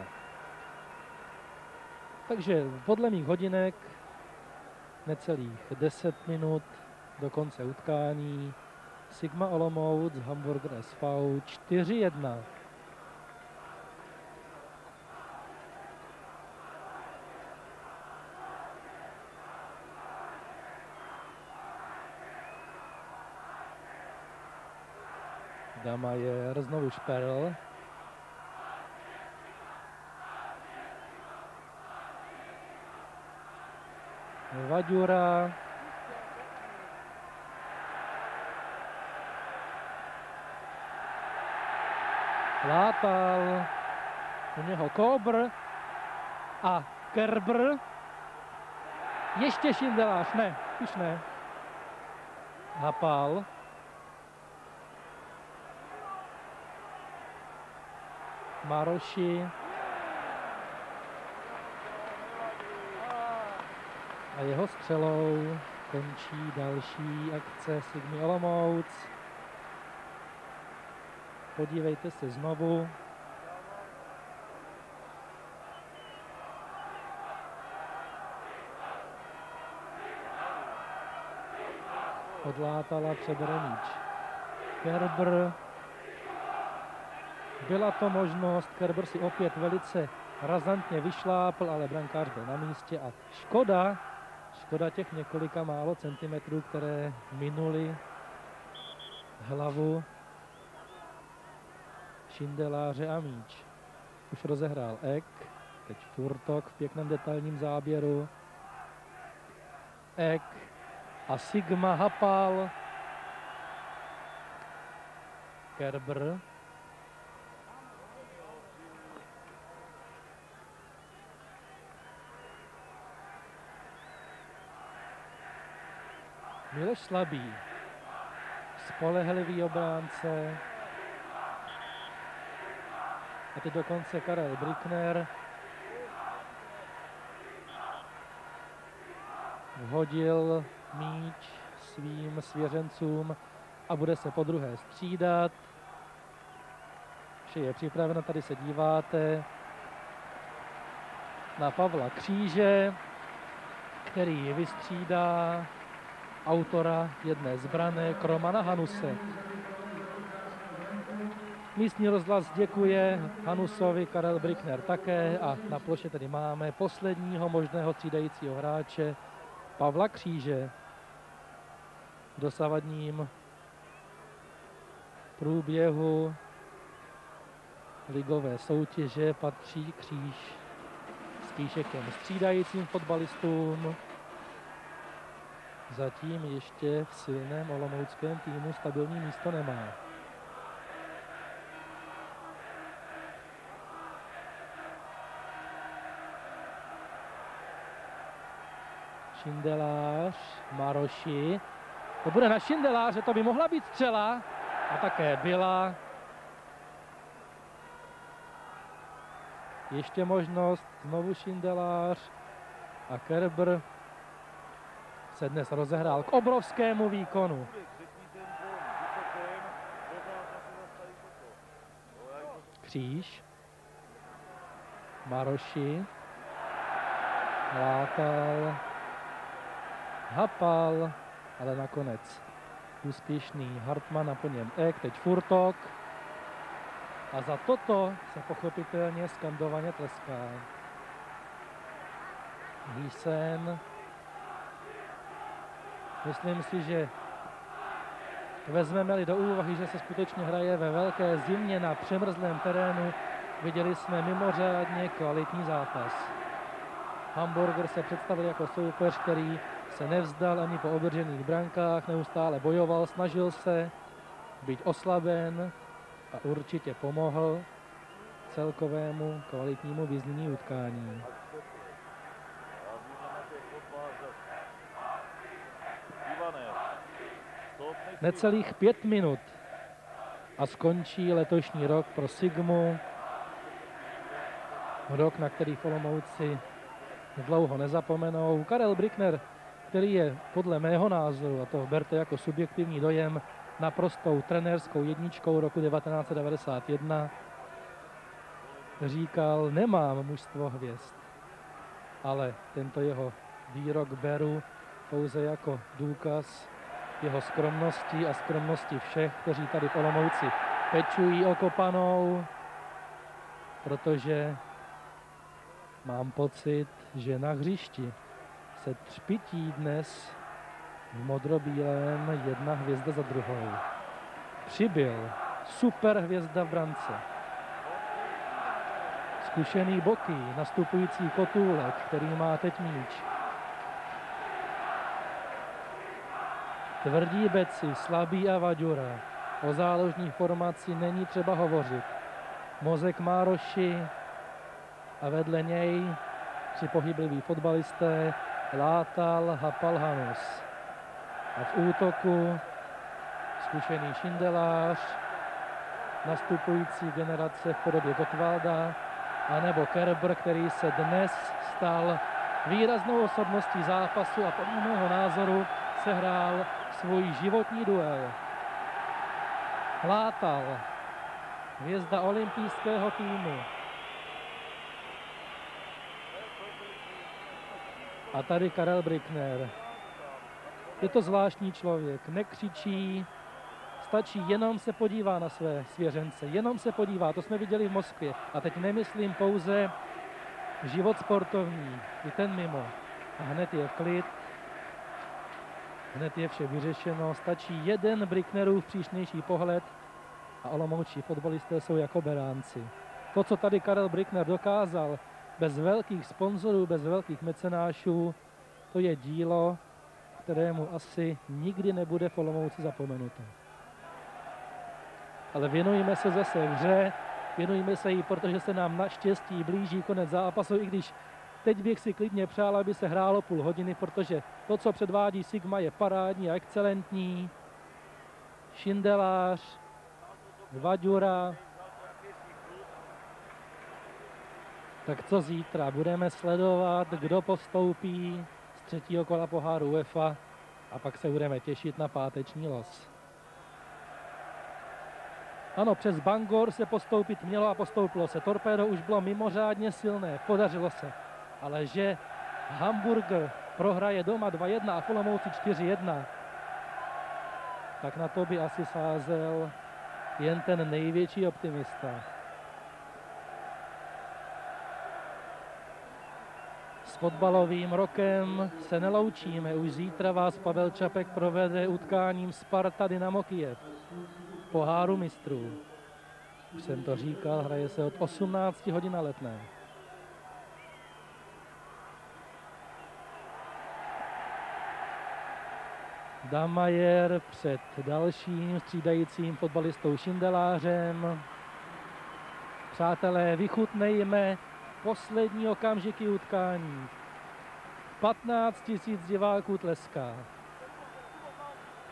Takže podle mých hodinek necelých 10 minut do konce utkání. Sigma Olomouc, Hamburger SV 4-1. Damajer, znovu Šperl. Vaďura. Látal. U něho Kobr. A Kerber. Ještě Šindelář. Ne, už ne. Hapal. Maroši. A jeho střelou končí další akce Sigmy Olomouc. Podívejte se znovu. Odlátala, přebere míč Kerber. Byla to možnost, Kerber si opět velice razantně vyšlápl, ale brankář byl na místě a škoda těch několika málo centimetrů, které minuly hlavu Šindeláře a míč. Už rozehrál Ek, teď Furtok v pěkném detailním záběru. Ek a Sigma Hapal. Kerber. Miloš Slabý, spolehlivý obránce. A teď dokonce Karel Brickner vhodil míč svým svěřencům a bude se podruhé střídat. Vše je připraveno, tady se díváte na Pavla Kříže, který vystřídá autora jedné z branek Romana Hanuse. Místní rozhlas děkuje Hanusovi, Karel Brickner také a na ploše tedy máme posledního možného střídajícího hráče Pavla Kříže. V dosavadním průběhu ligové soutěže patří Kříž spíše k těm střídajícím fotbalistům. Zatím ještě v silném olomouckém týmu stabilní místo nemá. Šindelář, Maroši. To bude na Šindeláře, to by mohla být střela. A také byla. Ještě možnost, znovu Šindelář a Kerber se dnes rozehrál k obrovskému výkonu. Kříž, Maroši, látal, Hapal, ale nakonec úspěšný Hartmann a po něm Ek, teď Furtok. A za toto se pochopitelně skandovaně tleská. Hýsen, Myslím si, že vezmeme-li do úvahy, že se skutečně hraje ve velké zimě na přemrzlém terénu, viděli jsme mimořádně kvalitní zápas. Hamburger se představil jako soupeř, který se nevzdal ani po obdržených brankách, neustále bojoval, snažil se být oslaben a určitě pomohl celkovému kvalitnímu vyznění utkání. Necelých 5 minut a skončí letošní rok pro Sigmu. Rok, na který v Olomouci dlouho nezapomenou. Karel Brickner, který je podle mého názoru, a to berte jako subjektivní dojem, naprostou trenérskou jedničkou roku 1991, říkal, nemám mužstvo hvězd, ale tento jeho výrok beru pouze jako důkaz jeho skromnosti a skromnosti všech, kteří tady v Olomouci pečují o Kopanou, protože mám pocit, že na hřišti se třpití dnes v modrobílém jedna hvězda za druhou. Přibyl super hvězda v brance. Zkušený Boky, nastupující Kotůlek, který má teď míč. Tvrdí Beci, slabý a Vaďura. O záložní formaci není třeba hovořit. Mozek Mároši a vedle něj 3 pohybliví fotbalisté Látal, Hapal, Hanus. A v útoku zkušený Šindelář, nastupující generace v podobě Gottwalda, anebo Kerber, který se dnes stal výraznou osobností zápasu a podle mého názoru sehrál svůj životní duel. Látal, hvězda olympijského týmu. A tady Karel Brickner. Je to zvláštní člověk, nekřičí, stačí, jenom se podívá na své svěřence, jenom se podívá, to jsme viděli v Moskvě. A teď nemyslím pouze život sportovní, i ten mimo. A hned je klid, hned je vše vyřešeno, stačí jeden Bricknerův příšnější pohled a olomoučtí fotbalisté jsou jako beránci. To, co tady Karel Brickner dokázal, bez velkých sponzorů, bez velkých mecenášů, to je dílo, kterému asi nikdy nebude v Olomouci zapomenuto. Ale věnujeme se zase hře, věnujeme se jí, protože se nám naštěstí blíží konec zápasu, i když teď bych si klidně přál, aby se hrálo půl hodiny, protože to, co předvádí Sigma, je parádní a excelentní. Šindelář, Vaďura. Tak co zítra? Budeme sledovat, kdo postoupí z 3. kola poháru UEFA a pak se budeme těšit na páteční los. Ano, přes Bangor se postoupit mělo a postoupilo se. Torpédo už bylo mimořádně silné, podařilo se. Ale že Hamburger prohraje doma 2-1 a v Olomouci 4-1, tak na to by asi sázel jen ten největší optimista. S fotbalovým rokem se neloučíme. Už zítra vás Pavel Čapek provede utkáním Sparta Dynamo Kyjev. Poháru mistrů. Už jsem to říkal, hraje se od 18 hodin na Letné. Damajer před dalším střídajícím fotbalistou Šindelářem. Přátelé, vychutnejme poslední okamžiky utkání. 15 000 diváků tleská.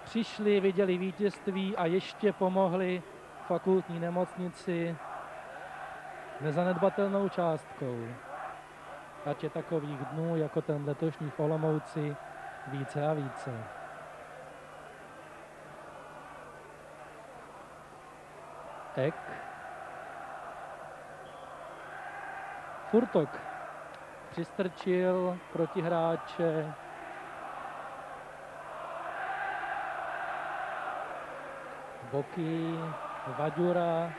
Přišli, viděli vítězství a ještě pomohli fakultní nemocnici nezanedbatelnou částkou. Ať je takových dnů, jako ten letošní v Olomouci, více a více. Ek. Furtok přistrčil protihráče. Boky, Vaďura.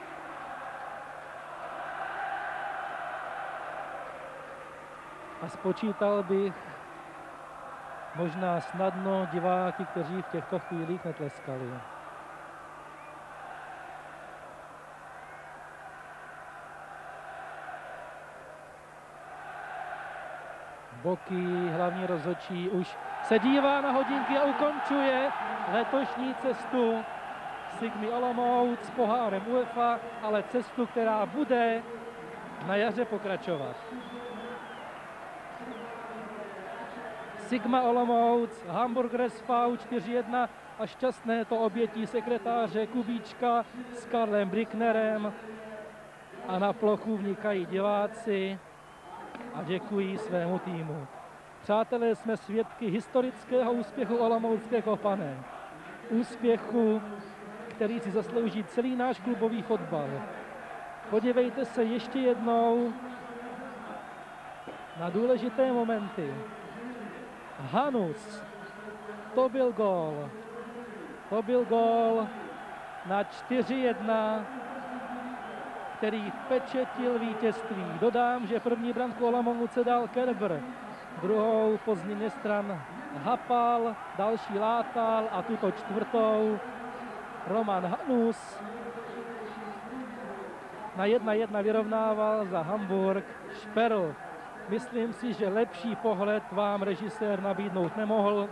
A spočítal bych možná snadno diváky, kteří v těchto chvílích netleskali. Boky, hlavní rozhodčí, už se dívá na hodinky a ukončuje letošní cestu Sigmy Olomouc s pohárem UEFA, ale cestu, která bude na jaře pokračovat. Sigma Olomouc, Hamburg SV 4-1 a šťastné to obětí sekretáře Kubíčka s Karlem Bricknerem a na plochu vnikají diváci a děkují svému týmu. Přátelé, jsme svědky historického úspěchu olomoucké Kopané. Úspěchu, který si zaslouží celý náš klubový fotbal. Podívejte se ještě jednou na důležité momenty. Hanus, to byl gól. To byl gól na 4-1, který pečetil vítězství. Dodám, že první branku Olomouce dal Kerber, druhou po změně stran Hapal, další Látal a tuto čtvrtou Roman Hanus. Na 1-1 vyrovnával za Hamburg Šperl. Myslím si, že lepší pohled vám režisér nabídnout nemohl.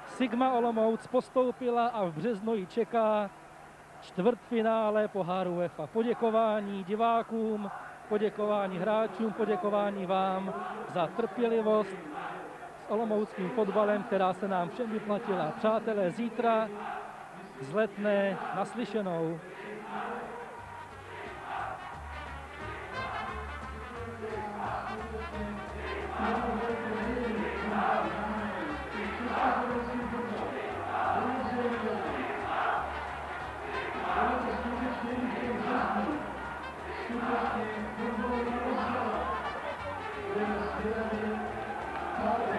Sigma Olomouc postoupila a v březnu ji čeká čtvrtfinále poháru UEFA. Poděkování divákům, poděkování hráčům, poděkování vám za trpělivost s olomouckým fotbalem, která se nám všem vyplatila. Přátelé, zítra z Letné naslyšenou. Thank you.